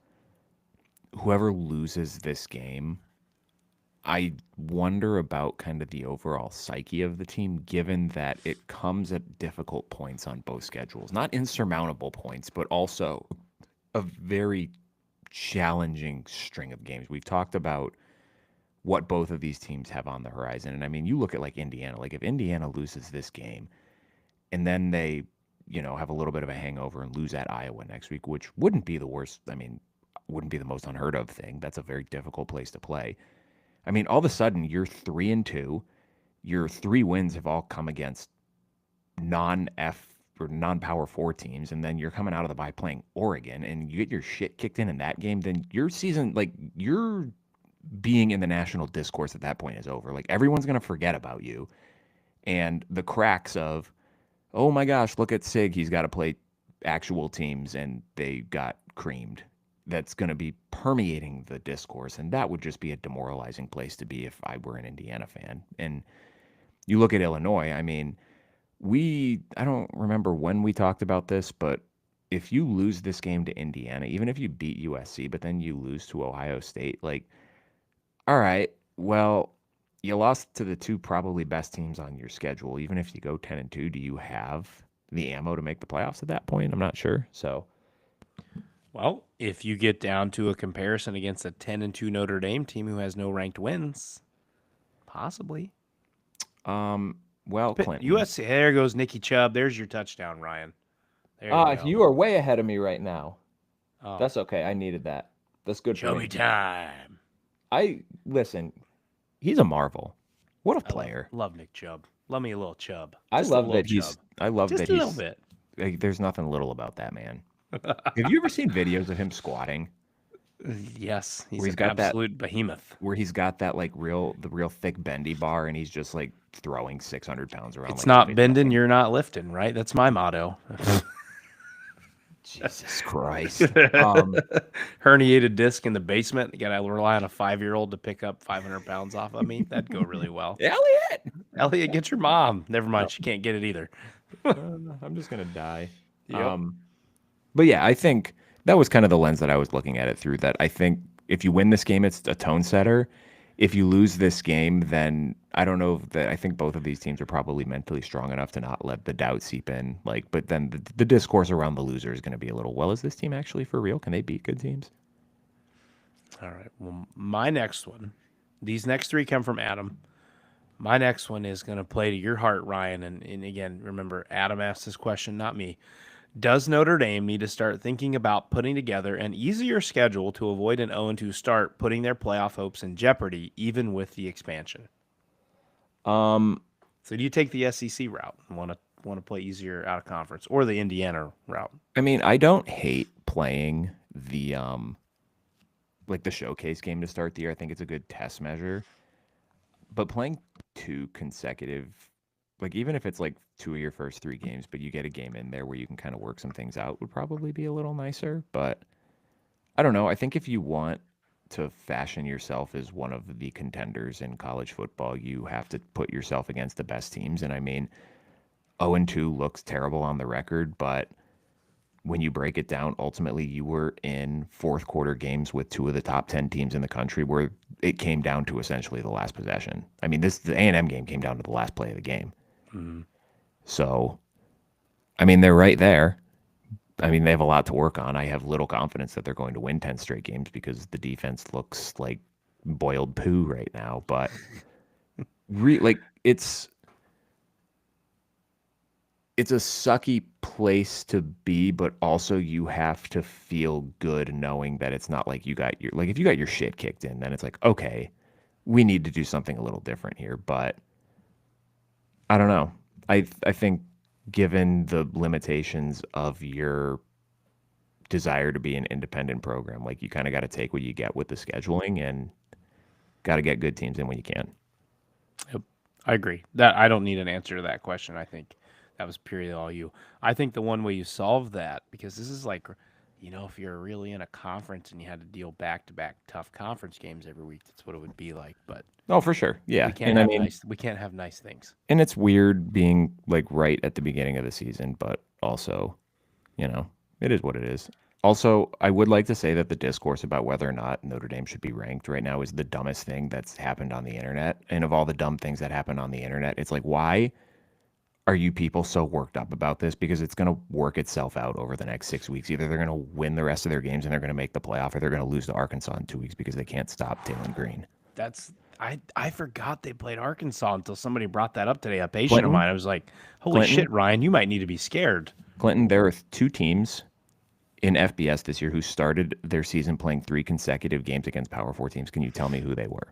whoever loses this game, I wonder about kind of the overall psyche of the team, given that it comes at difficult points on both schedules. Not insurmountable points, but also a very challenging string of games. We've talked about what both of these teams have on the horizon. And I mean, you look at like Indiana, like if Indiana loses this game and then they, have a little bit of a hangover and lose at Iowa next week, which wouldn't be the worst. I mean, wouldn't be the most unheard of thing. That's a very difficult place to play. I mean, all of a sudden you're 3-2. Your 3 wins have all come against non-F or non-Power 4 teams, and then you're coming out of the bye playing Oregon, and you get your shit kicked in that game. Then your season, like your being in the national discourse at that point is over. Like everyone's gonna forget about you, and the cracks of, oh my gosh, look at Sig, he's got to play actual teams, and they got creamed. That's going to be permeating the discourse, and that would just be a demoralizing place to be if I were an Indiana fan. And you look at Illinois, I mean, I don't remember when we talked about this, but if you lose this game to Indiana, even if you beat USC, but then you lose to Ohio State, like, all right, well, you lost to the 2 probably best teams on your schedule. Even if you go 10-2, do you have the ammo to make the playoffs at that point? I'm not sure. So, well, if you get down to a comparison against a 10-2 Notre Dame team who has no ranked wins, possibly. well, Clinton. USC, there goes Nicky Chubb. There's your touchdown, Ryan. There you go. You are way ahead of me right now. Oh. That's okay. I needed that. That's good for me. Chubby time. Listen, he's a marvel. What a player. Love Nick Chubb. Love me a little Chubb. I Just love a that little he's. Chubb. I love Just that a he's. little bit. Like, there's nothing little about that man. Have you ever seen videos of him squatting? Yes, he's Where he's an got that- absolute behemoth. Where he's got that like the real thick bendy bar, and he's just like throwing 600 pounds around. It's like not nothing. bending, you're not lifting, right? That's my motto. Jesus Christ. Herniated disc in the basement. You got to rely on a 5-year-old to pick up 500 pounds off of me. That'd go really well. Elliot, get your mom. Never mind, she can't get it either. I'm just gonna die. Yep. But yeah, I think that was kind of the lens that I was looking at it through. That I think if you win this game, it's a tone setter. If you lose this game, then I don't know that I think both of these teams are probably mentally strong enough to not let the doubt seep in. Like, but then the discourse around the loser is going to be a little, well, is this team actually for real? Can they beat good teams? All right. Well, my next one, these next 3 come from Adam. My next one is going to play to your heart, Ryan. And again, remember, Adam asked this question, not me. Does Notre Dame need to start thinking about putting together an easier schedule to avoid an 0-2 start, putting their playoff hopes in jeopardy, even with the expansion? So do you take the SEC route and want to play easier out of conference, or the Indiana route? I mean, I don't hate playing the like the showcase game to start the year. I think it's a good test measure. But playing 2 consecutive, like even if it's like 2 of your first 3 games, but you get a game in there where you can kind of work some things out, would probably be a little nicer. But I don't know. I think if you want to fashion yourself as one of the contenders in college football, you have to put yourself against the best teams. And I mean, 0-2 looks terrible on the record, but when you break it down, ultimately you were in 4th quarter games with 2 of the top 10 teams in the country where it came down to essentially the last possession. I mean, the A&M game came down to the last play of the game. Mm-hmm. So, I mean, they're right there. I mean, they have a lot to work on. I have little confidence that they're going to win 10 straight games because the defense looks like boiled poo right now. But it's a sucky place to be, but also you have to feel good knowing that it's not like if you got your shit kicked in, then it's like, okay, we need to do something a little different here. But I don't know. I think given the limitations of your desire to be an independent program, like you kind of got to take what you get with the scheduling and got to get good teams in when you can. Yep. I agree. That I don't need an answer to that question. I think That was purely all you. I think the one way you solve that, because this is like, if you're really in a conference and you had to deal back-to-back tough conference games every week, that's what it would be like. But Oh, for sure. Yeah. we can't And I have mean, we can't have nice things. and it's weird being like right at the beginning of the season, but also, it is what it is. Also, I would like to say that the discourse about whether or not Notre Dame should be ranked right now is the dumbest thing that's happened on the internet. And of all the dumb things that happen on the internet, it's like, why are you people so worked up about this? Because it's going to work itself out over the next 6 weeks. Either they're going to win the rest of their games and they're going to make the playoff, or they're going to lose to Arkansas in 2 weeks because they can't stop Taylon Green. I forgot they played Arkansas until somebody brought that up today. A patient Clinton? of mine, I was like, holy Clinton? shit, Ryan, you might need to be scared. Clinton, there are 2 teams in FBS this year who started their season playing 3 consecutive games against Power 4 teams. Can you tell me who they were?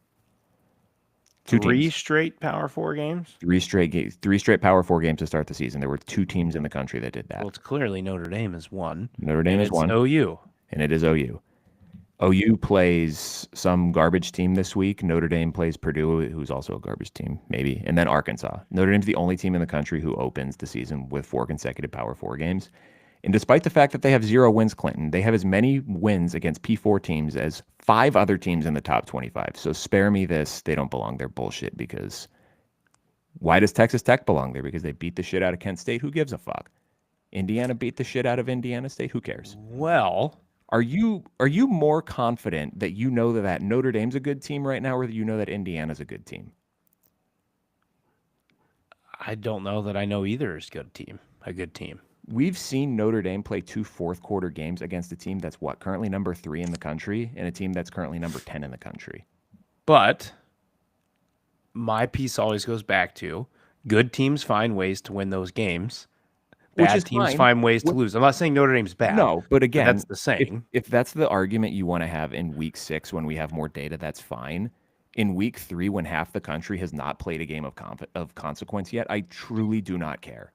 2 Three teams. straight Power 4 games? 3 straight Power 4 games to start the season. There were 2 teams in the country that did that. Well, it's clearly Notre Dame is one. Notre Dame and is it's one. OU. And it is OU. OU plays some garbage team this week. Notre Dame plays Purdue, who's also a garbage team, maybe. And then Arkansas. Notre Dame's the only team in the country who opens the season with 4 consecutive Power 4 games. And despite the fact that they have 0 wins, Clinton, they have as many wins against P4 teams as 5 other teams in the top 25. So spare me this. They don't belong there bullshit, because why does Texas Tech belong there? Because they beat the shit out of Kent State. Who gives a fuck? Indiana beat the shit out of Indiana State. Who cares? Well, Are you more confident that you know that Notre Dame's a good team right now, or that you know that Indiana's a good team? I don't know that I know either is a good team. We've seen Notre Dame play 2 fourth-quarter games against a team that's currently number 3 in the country, and a team that's currently number 10 in the country. But my piece always goes back to good teams find ways to win those games. Bad teams find ways to lose. I'm not saying Notre Dame's bad. No, but again, that's the saying. If that's the argument you want to have in week 6 when we have more data, that's fine. In week 3, when half the country has not played a game of consequence yet, I truly do not care.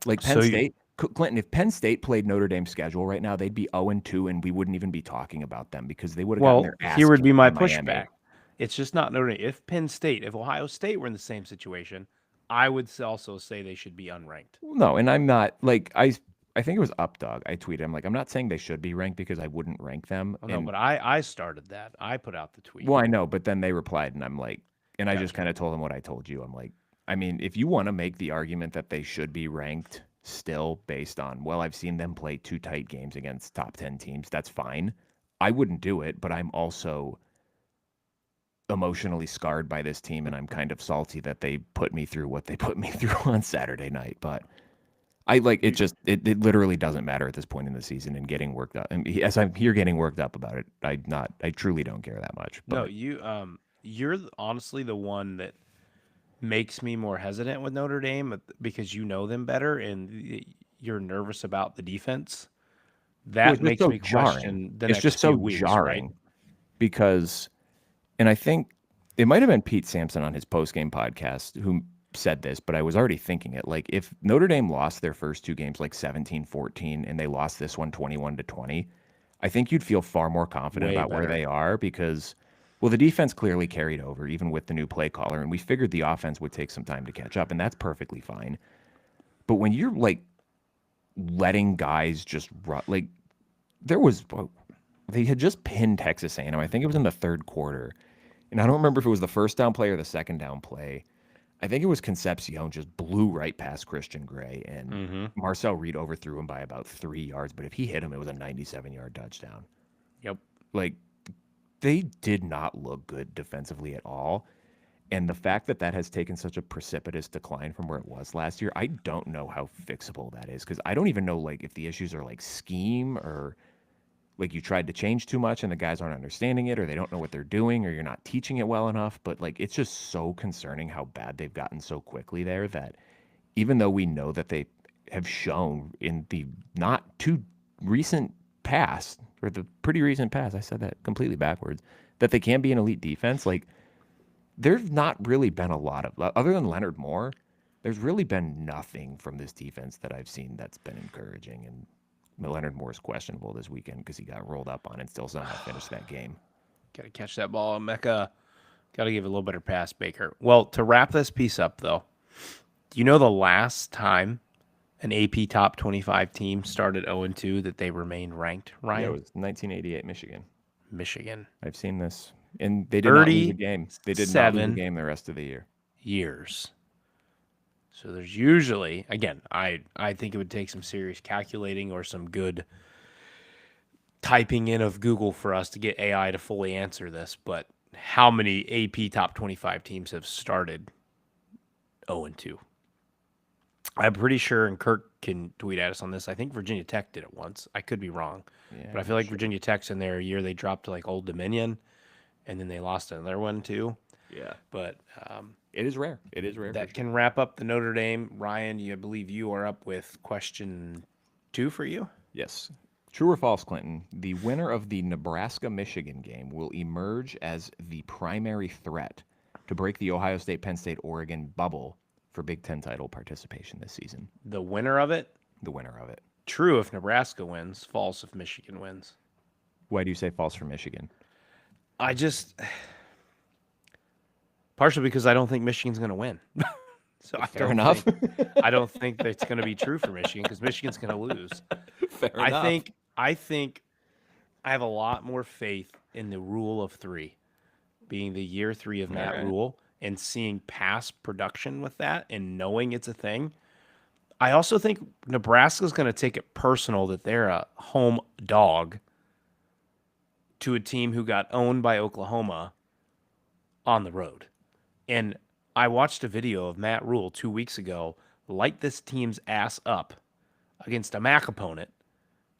Like Penn State, Clinton, if Penn State played Notre Dame's schedule right now, they'd be 0-2, and we wouldn't even be talking about them, because they would have gotten their ass here would be my kicked by Miami. pushback. It's just not Notre Dame. If Ohio State were in the same situation, I would also say they should be unranked. No, and I'm not, like, I think it was Updog. I tweeted, I'm not saying they should be ranked, because I wouldn't rank them. No, but I started that. I put out the tweet. Well, I know, but then they replied, and I'm like, and I just kind of told them what I told you. I'm like, I mean, if you want to make the argument that they should be ranked still based on, well, I've seen them play 2 tight games against top 10 teams, that's fine. I wouldn't do it, but I'm also emotionally scarred by this team, and I'm kind of salty that they put me through what they put me through on Saturday night. But I like it. It literally doesn't matter at this point in the season, and getting worked up. And as I'm here getting worked up about it, I truly don't care that much. But. No, you're honestly the one that makes me more hesitant with Notre Dame, because you know them better and you're nervous about the defense. That makes me question the next few weeks, jarring, right? Because, and I think it might have been Pete Sampson on his post-game podcast who said this, but I was already thinking it. Like, if Notre Dame lost their first 2 games like 17-14 and they lost this one 21-20, I think you'd feel far more confident about where they are, because, well, the defense clearly carried over even with the new play caller, and we figured the offense would take some time to catch up, and that's perfectly fine. But when you're like letting guys just run, like they had just pinned Texas A&M. I think it was in the 3rd quarter, and I don't remember if it was the first down play or the second down play. I think it was Concepcion just blew right past Christian Gray, and Marcel Reed overthrew him by about 3 yards. But if he hit him, it was a 97-yard touchdown. Yep. Like, they did not look good defensively at all. And the fact that has taken such a precipitous decline from where it was last year, I don't know how fixable that is, because I don't even know, like, if the issues are like scheme, or like you tried to change too much and the guys aren't understanding it, or they don't know what they're doing, or you're not teaching it well enough. But like, it's just so concerning how bad they've gotten so quickly there, that even though we know that they have shown in the not too recent past, or the pretty recent past, I said that completely backwards, that they can be an elite defense, like, there's not really been a lot of, other than Leonard Moore, there's really been nothing from this defense that I've seen that's been encouraging. And Leonard Moore is questionable this weekend because he got rolled up on and still somehow finished that game. Got to catch that ball, Mecca. Got to give it a little better pass, Baker. Well, to wrap this piece up, though, do you know the last time an AP top 25 team started 0-2 that they remained ranked, Yeah, Ryan? it was 1988 Michigan. Michigan. I've seen this. And they did not lose a game. They did not lose a 37 game the rest of the year. years. So there's usually, again, I think it would take some serious calculating or some good typing in of Google for us to get AI to fully answer this, but how many AP top 25 teams have started 0-2? I'm pretty sure, and Kirk can tweet at us on this, I think Virginia Tech did it once. I could be wrong. Yeah, But I feel like Virginia Tech's in there a year they dropped to like Old Dominion, and then they lost another one too. Yeah. But It is rare. It is rare. that can wrap up the Notre Dame. Ryan, I believe you are up with question 2 for you. Yes. True or false, Clinton? The winner of the Nebraska-Michigan game will emerge as the primary threat to break the Ohio State, Penn State, Oregon bubble for Big Ten title participation this season. The winner of it? The winner of it. True if Nebraska wins, false if Michigan wins. Why do you say false for Michigan? I just partially because I don't think Michigan's going to win. So Fair enough. I don't think that's going to be true for Michigan because Michigan's going to lose. Fair enough. I think I have a lot more faith in the rule of 3, being the year 3 of Matt Rule, and seeing past production with that and knowing it's a thing. I also think Nebraska's going to take it personal that they're a home dog to a team who got owned by Oklahoma on the road. And I watched a video of Matt Rule 2 weeks ago light this team's ass up against a MAC opponent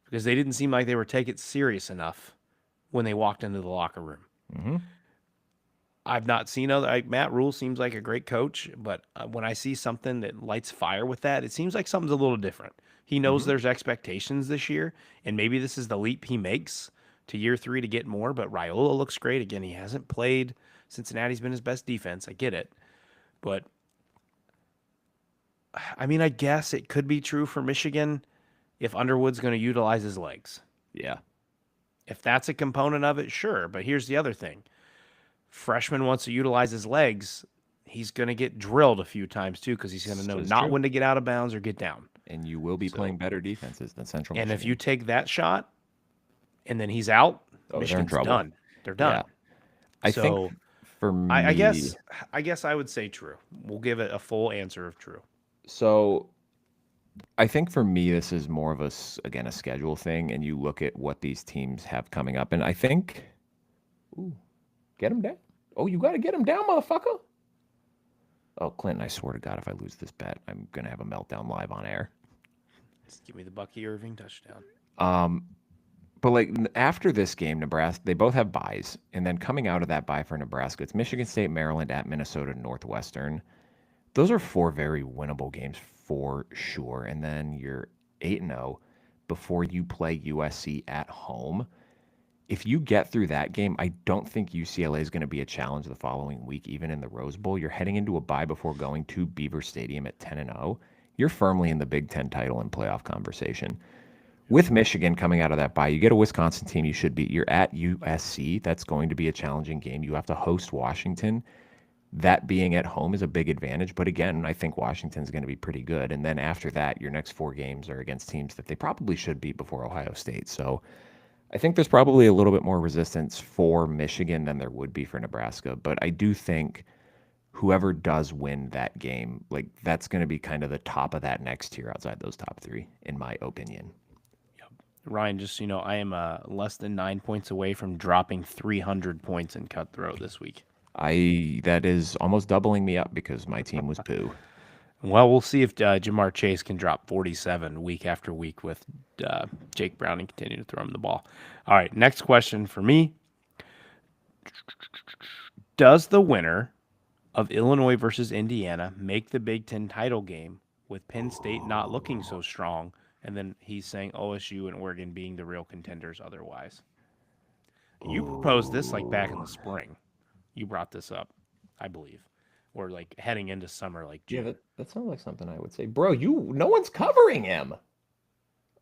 because they didn't seem like they were taking it serious enough when they walked into the locker room. Mm-hmm. I've not seen other. Matt Rule seems like a great coach, but when I see something that lights fire with that, it seems like something's a little different. He knows there's expectations this year, and maybe this is the leap he makes to year 3 to get more. But Raiola looks great again. He hasn't played. Cincinnati's been his best defense. I get it, but I mean, I guess it could be true for Michigan if Underwood's going to utilize his legs. Yeah. If that's a component of it, sure. But here's the other thing. Freshman wants to utilize his legs, he's going to get drilled a few times too because he's going to know not when to get out of bounds or get down. And you will be playing better defenses than Central And Michigan. if you take that shot and then he's out, Michigan's done. They're done. Yeah. I think for me, I guess I would say true. We'll give it a full answer of true. So I think for me, this is more of a schedule thing. And you look at what these teams have coming up. And I think, get him down. Oh, you got to get him down, motherfucker. Oh, Clinton, I swear to God, if I lose this bet, I'm going to have a meltdown live on air. Just give me the Bucky Irving touchdown. But like after this game, Nebraska, they both have byes. And then coming out of that bye for Nebraska, it's Michigan State, Maryland, at Minnesota, Northwestern. Those are 4 very winnable games for sure. And then you're 8-0 before you play USC at home. If you get through that game, I don't think UCLA is going to be a challenge the following week, even in the Rose Bowl. You're heading into a bye before going to Beaver Stadium at 10-0. You're firmly in the Big Ten title and playoff conversation. With Michigan coming out of that bye, you get a Wisconsin team you should beat. You're at USC. That's going to be a challenging game. You have to host Washington. That being at home is a big advantage. But again, I think Washington's going to be pretty good. And then after that, your next 4 games are against teams that they probably should beat before Ohio State. So I think there's probably a little bit more resistance for Michigan than there would be for Nebraska. But I do think whoever does win that game, like that's going to be kind of the top of that next tier outside those top 3, in my opinion. Ryan, just so you know, I am less than 9 points away from dropping 300 points in Cutthroat this week. That is almost doubling me up because my team was poo. Well, we'll see if Jamar Chase can drop 47 week after week with Jake Browning continuing to throw him the ball. All right, next question for me. Does the winner of Illinois versus Indiana make the Big Ten title game with Penn State not looking so strong? And then he's saying OSU and Oregon being the real contenders otherwise. You proposed this like back in the spring. You brought this up, I believe. Or like heading into summer like June. Yeah, that sounds like something I would say. Bro, no one's covering him.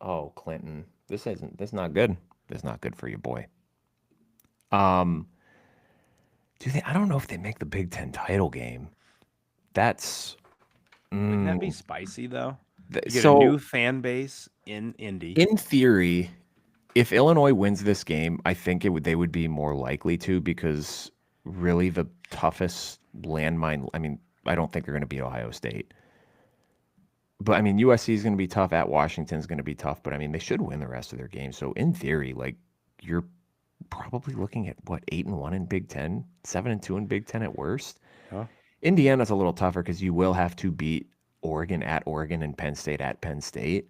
Oh, Clinton. This not good. This is not good for you, boy. I don't know if they make the Big Ten title game. Wouldn't that be spicy though? You get So a new fan base in Indy. in theory, if Illinois wins this game, I think they would be more likely to, because really the toughest landmine. I mean, I don't think they're going to beat Ohio State, but I mean USC is going to be tough. At Washington is going to be tough, but I mean they should win the rest of their games. So in theory, like you're probably looking at what 8-1 in Big Ten, 7-2 in Big Ten at worst. Huh? Indiana's a little tougher because you will have to beat Oregon at Oregon and Penn State at Penn State.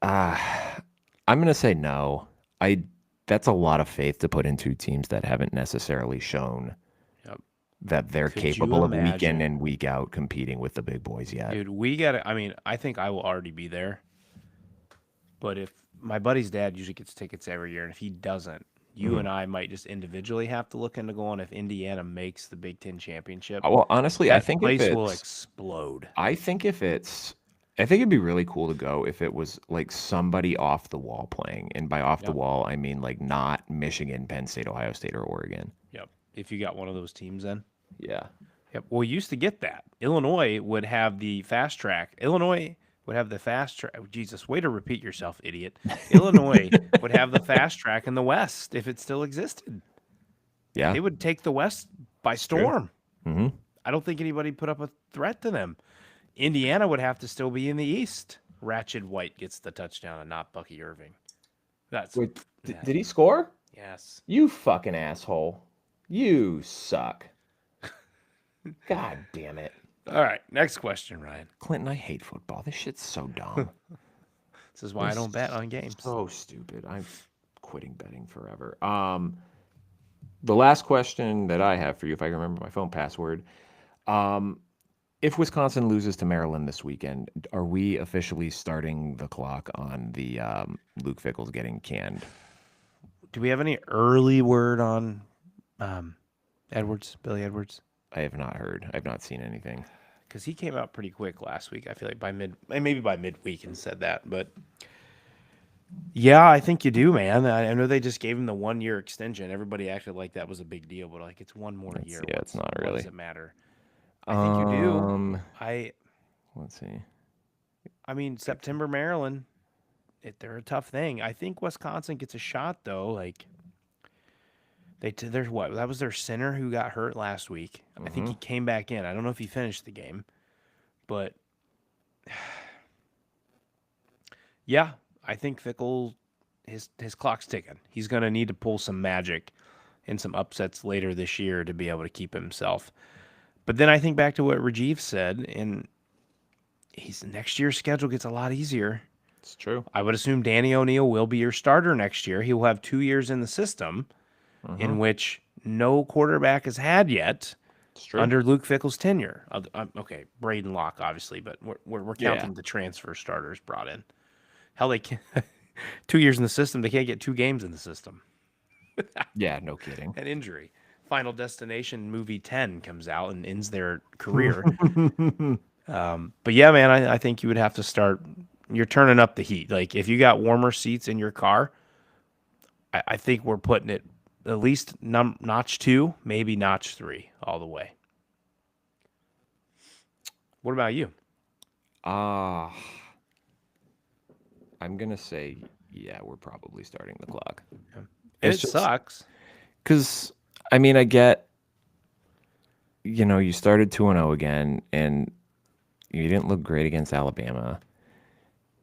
I'm gonna say no. That's a lot of faith to put into teams that haven't necessarily shown Yep. that they're Could you capable of week in imagine? and week out competing with the big boys yet. Dude, we got to, I mean, I think I will already be there. But if my buddy's dad usually gets tickets every year, and if he doesn't, you and I might just individually have to look into going if Indiana makes the Big Ten championship. Well, honestly, I That think place if will it's, explode. I think it'd be really cool to go if it was like somebody off the wall playing, and by off the wall I mean like not Michigan, Penn State, Ohio State, or Oregon. Yep. If you got one of those teams in. Yeah. Yep. Well, we used to get that. Illinois would have the fast track. Illinois would have the fast track. Jesus, way to repeat yourself, idiot. Illinois would have the fast track in the West if it still existed. Yeah. They would take the West by storm. Mm-hmm. I don't think anybody put up a threat to them. Indiana would have to still be in the East. Ratchet White gets the touchdown and not Bucky Irving. That's Wait, did he score? yes. You fucking asshole. You suck. God damn it. All right, next question, Ryan. Clinton, I hate football. This shit's so dumb. This is why I don't bet on games. So stupid. I'm quitting betting forever. The last question that I have for you, if I can remember my phone password, if Wisconsin loses to Maryland this weekend, are we officially starting the clock on the Luke Fickell's getting canned? Do we have any early word on Billy Edwards? I have not heard. I've not seen anything. Because he came out pretty quick last week. I feel like maybe by midweek and said that. But yeah, I think you do, man. I know they just gave him the 1-year extension. Everybody acted like that was a big deal, but like it's one more year. Yeah, it's not What really. does it matter? I think you do. Let's see. I mean, September Maryland, they're a tough thing. I think Wisconsin gets a shot though. Like there's what that was their center who got hurt last week. I think he came back in. I don't know if he finished the game, but yeah, I think Fickell his clock's ticking. He's gonna need to pull some magic and some upsets later this year to be able to keep himself. But then I think back to what Rajiv said, and next year's schedule gets a lot easier. It's true. I would assume Danny O'Neal will be your starter next year. He will have 2 years in the system, in which no quarterback has had yet under Luke Fickell's tenure. Okay, Braden Locke, obviously, but we're counting the transfer starters brought in. Hell, they can 2 years in the system, they can't get 2 games in the system. Yeah, no kidding. An injury. Final Destination movie 10 comes out and ends their career. But yeah, man, I think you would have to start. You're turning up the heat. Like if you got warmer seats in your car, I think we're putting it at least notch 2, maybe notch 3 all the way. What about you? I'm going to say, yeah, we're probably starting the clock. It sucks. Because, I mean, I get, you started 2-0 again, and you didn't look great against Alabama.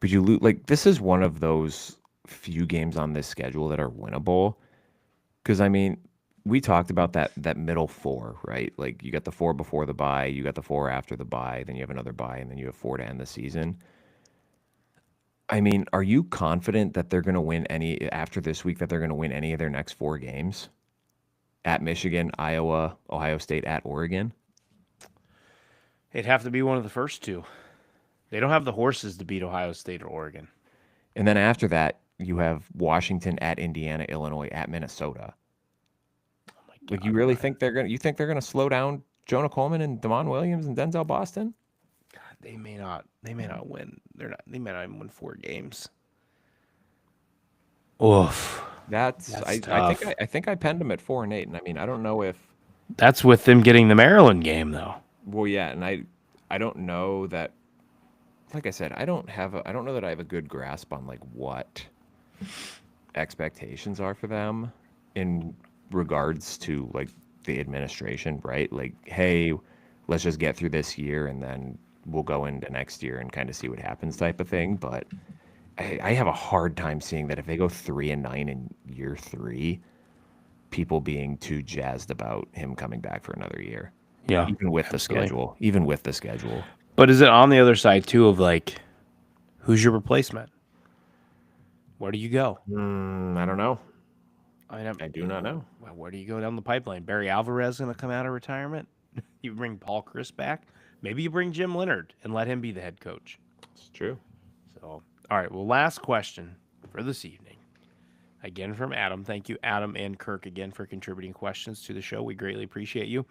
But you lose, like, this is one of those few games on this schedule that are winnable. Because, I mean, we talked about that middle 4, right? Like, you got the 4 before the bye, you got the 4 after the bye, then you have another bye, and then you have 4 to end the season. I mean, are you confident that they're going to win after this week, that they're going to win any of their next 4 games? At Michigan, Iowa, Ohio State, at Oregon? It'd have to be one of the first 2. They don't have the horses to beat Ohio State or Oregon. And then after that, you have Washington, at Indiana, Illinois, at Minnesota. Oh my God, Like, you really think they're gonna slow down Jonah Coleman and Damon Williams and Denzel Boston? God, they may not win. They may not even win 4 games. Oof. That's tough. I think I penned them at 4-8, and I mean, I don't know if. That's with them getting the Maryland game though. Well, yeah, and I don't know that like I said, I don't know that I have a good grasp on like what expectations are for them in regards to like the administration, right? Like, hey, let's just get through this year and then we'll go into next year and kind of see what happens type of thing. But I have a hard time seeing that if they go 3-9 in year 3, people being too jazzed about him coming back for another year. Yeah, Even with the absolutely. schedule. Even with the schedule. But is it on the other side too of like, who's your replacement? Where do you go? I don't know. I mean, I do not know. well, where do you go down the pipeline? Barry Alvarez going to come out of retirement? You bring Paul Chris back? Maybe you bring Jim Leonard and let him be the head coach. It's true. So, all right. Well, last question for this evening. Again from Adam. Thank you, Adam and Kirk, again for contributing questions to the show. We greatly appreciate you.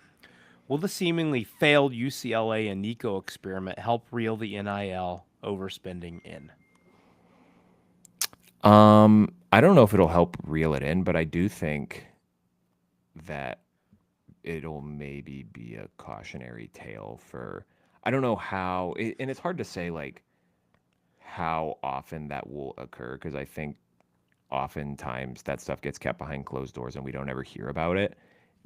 Will the seemingly failed UCLA and Nico experiment help reel the NIL overspending in? I don't know if it'll help reel it in, but I do think that it'll maybe be a cautionary tale for, I don't know how, and it's hard to say like how often that will occur because I think oftentimes that stuff gets kept behind closed doors and we don't ever hear about it.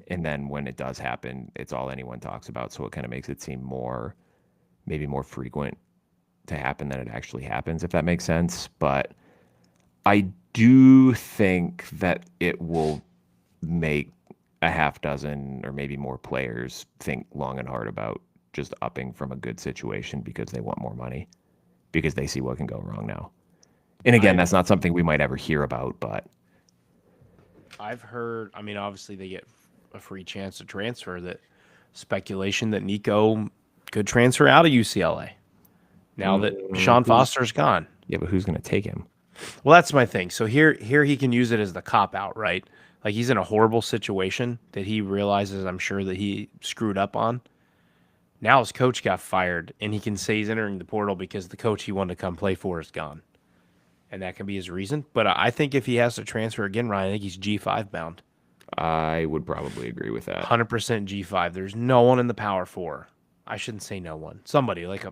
And then when it does happen, it's all anyone talks about. So it kind of makes it seem maybe more frequent to happen than it actually happens, if that makes sense. But I do think that it will make a half dozen or maybe more players think long and hard about just upping from a good situation because they want more money, because they see what can go wrong now. And again, that's not something we might ever hear about, but I've heard, I mean, obviously they get a free chance to transfer, that speculation that Nico could transfer out of UCLA now that Sean Foster's gone. yeah, but who's going to take him? Well, that's my thing. So here he can use it as the cop out, right? Like he's in a horrible situation that he realizes, I'm sure, that he screwed up on. Now his coach got fired, and he can say he's entering the portal because the coach he wanted to come play for is gone. And that can be his reason. But I think if he has to transfer again, Ryan, I think he's G5 bound. I would probably agree with that. 100% G5. There's no one in the Power 4. I shouldn't say no one. Somebody like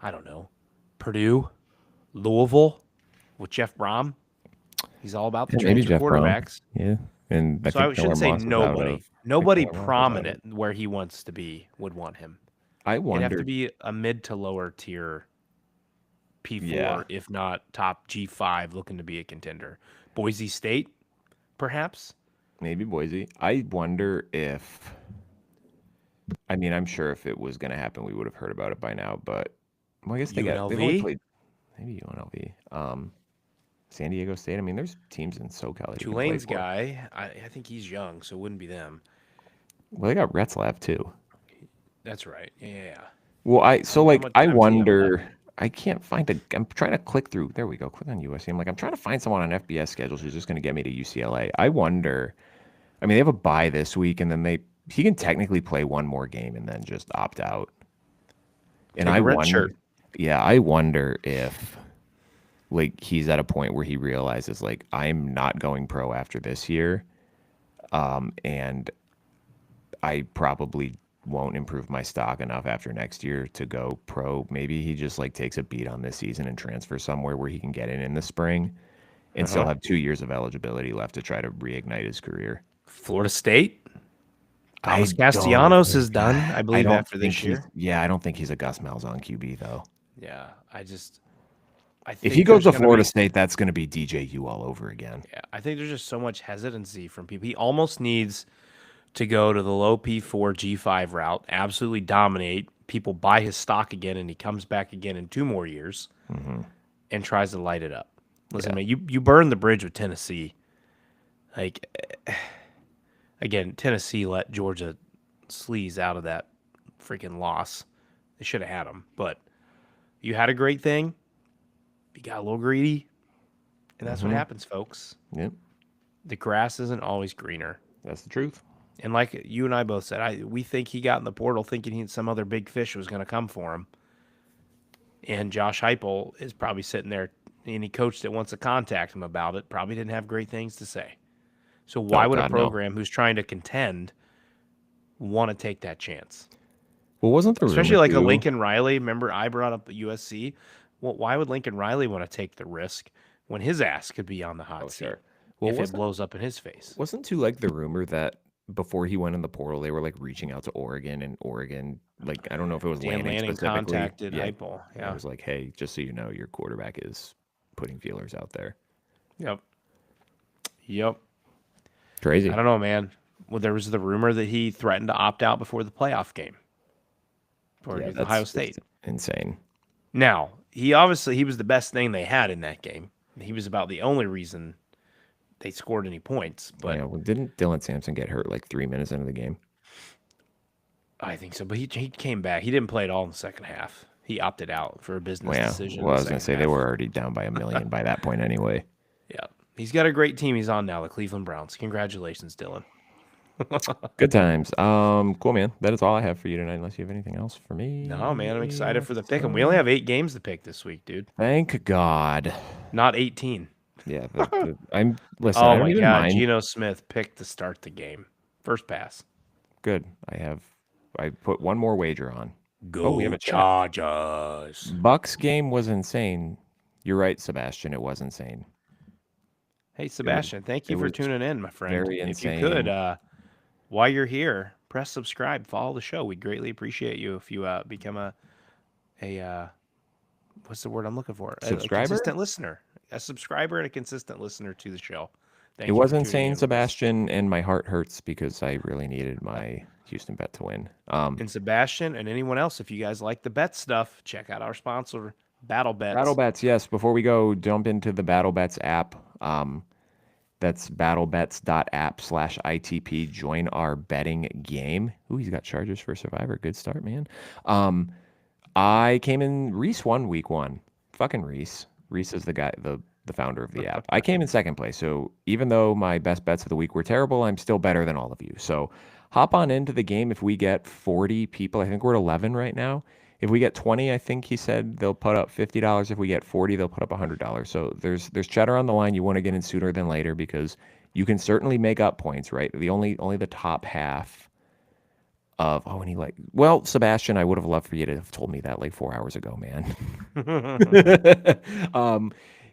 I don't know, Purdue, Louisville with Jeff Brom. He's all about the Maybe transfer Jeff Brom. quarterbacks. Yeah. And So I shouldn't say nobody. Nobody Miller Moss was out prominent where he wants to be would want him. I It'd have to wonder. be a mid to lower tier P4, Yeah. if not top G5, looking to be a contender. Boise State, perhaps? Maybe Boise. I wonder if, I mean, I'm sure if it was going to happen, we would have heard about it by now, but well, I guess they've only UNLV? played, maybe UNLV. San Diego State. I mean, there's teams in SoCal that you can play Tulane's for. guy, I think he's young, so it wouldn't be them. Well, they got Retzlaff too. That's right. Yeah. Well, I much time do you have wonder. I can't find a. I'm trying to click through. There we go. Click on USC. I'm like, I'm trying to find someone on FBS schedules who's just going to get me to UCLA. I wonder. I mean, they have a bye this week, and then he can technically play one more game and then just opt out. And Take a I red wonder. shirt. Yeah, I wonder if like he's at a point where he realizes like I'm not going pro after this year, and I probably won't improve my stock enough after next year to go pro. Maybe he just like takes a beat on this season and transfers somewhere where he can get in the spring and still have 2 years of eligibility left to try to reignite his career. Florida State? Thomas I Castellanos don't- is done, I believe, don't after think this year. Yeah, I don't think he's a Gus Malzahn QB though. Yeah, I If think he goes there's to gonna Florida be- State, that's going to be DJU all over again. Yeah, I think there's just so much hesitancy from people. He almost needs to go to the low P4 G5 route, absolutely dominate. People buy his stock again, and he comes back again in 2 more years and tries to light it up. Listen, man, you burned the bridge with Tennessee. Like, again, Tennessee let Georgia sleaze out of that freaking loss. They should have had him, but you had a great thing. You got a little greedy, and that's what happens, folks. Yep, The grass isn't always greener. that's the truth. And like you and I both said, we think he got in the portal thinking some other big fish was going to come for him. And Josh Heupel is probably sitting there, any coach that wants to contact him about it probably didn't have great things to say. So why would a God, no. program who's trying to contend want to take that chance? Well, wasn't the Especially rumor like a too? Lincoln Riley. Remember, I brought up USC. Well, why would Lincoln Riley want to take the risk when his ass could be on the hot Oh, seat sure. Well, if it wasn't blows up in his face? wasn't too like the rumor that before he went in the portal, they were like reaching out to Oregon, and Oregon, like I don't know if it was Dan Lanning Lanning specifically. contacted Yeah, Heupel. it Yeah. was like, hey, just so you know, your quarterback is putting feelers out there. Yep. Yep. Crazy. I don't know, man. Well, there was the rumor that he threatened to opt out before the playoff game for Yeah, Ohio that's State. just insane. Now, he was the best thing they had in that game. He was about the only reason they scored any points, but Yeah, well, didn't Dylan Sampson get hurt like 3 minutes into the game? I think so. But he came back. He didn't play at all in the second half. He opted out for a business Well, yeah. decision. Well, in I the was gonna second say they half. were already down by 1 million by that point anyway. Yeah, he's got a great team. He's on now, the Cleveland Browns. Congratulations, Dylan. Good times. Cool, man. That is all I have for you tonight. Unless you have anything else for me. No, man, I'm excited for the pick 'em. We only have 8 games to pick this week, dude. Thank God. Not 18. Yeah, I'm listen. I Oh don't my even God, mind. Geno Smith picked to start the game. First pass. Good. I put one more wager on. Go we have a chat. Chargers. Bucks game was insane. You're right, Sebastian. It was insane. Hey, Sebastian, thank you it for was tuning in, my friend. very If you could, insane. while you're here, press subscribe, follow the show. We'd greatly appreciate you if you become a what's the word I'm looking for? A Subscriber? consistent listener, a subscriber, and a consistent listener to the show. Thank It you was for tuning in insane, with us. Sebastian, and my heart hurts because I really needed my Houston bet to win. And Sebastian and anyone else, if you guys like the bet stuff, check out our sponsor, Battle Bets. Battle Bets, yes. Before we go, jump into the Battle Bets app. That's battlebets.app/ITP. Join our betting game. Ooh, he's got Chargers for Survivor. Good start, man. I came in. Reese won week 1. Fucking Reese. Reese is the guy, the founder of the app. I came in second place. So even though my best bets of the week were terrible, I'm still better than all of you. So hop on into the game. If we get 40 people, I think we're at 11 right now. If we get 20, I think he said they'll put up $50. If we get 40, they'll put up $100. So there's cheddar on the line. You want to get in sooner than later because you can certainly make up points, right? Only the top half of Sebastian, I would have loved for you to have told me that like 4 hours ago, man.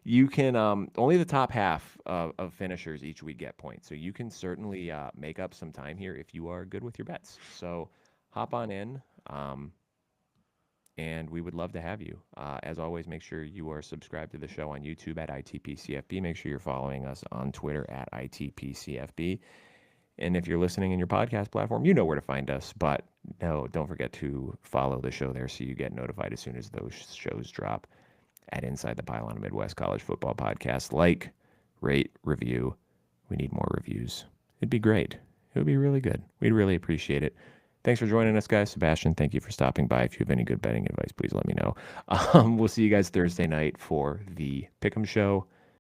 You can only the top half of finishers each week get points. So you can certainly make up some time here if you are good with your bets. So hop on in. And we would love to have you. As always, make sure you are subscribed to the show on YouTube at ITPCFB. Make sure you're following us on Twitter at ITPCFB. And if you're listening in your podcast platform, you know where to find us. But no, don't forget to follow the show there so you get notified as soon as those shows drop at Inside the Pylon, a Midwest College Football Podcast. Like, rate, review. We need more reviews. It'd be great. It would be really good. We'd really appreciate it. Thanks for joining us, guys. Sebastian, thank you for stopping by. If you have any good betting advice, please let me know. We'll see you guys Thursday night for the Pick'em Show.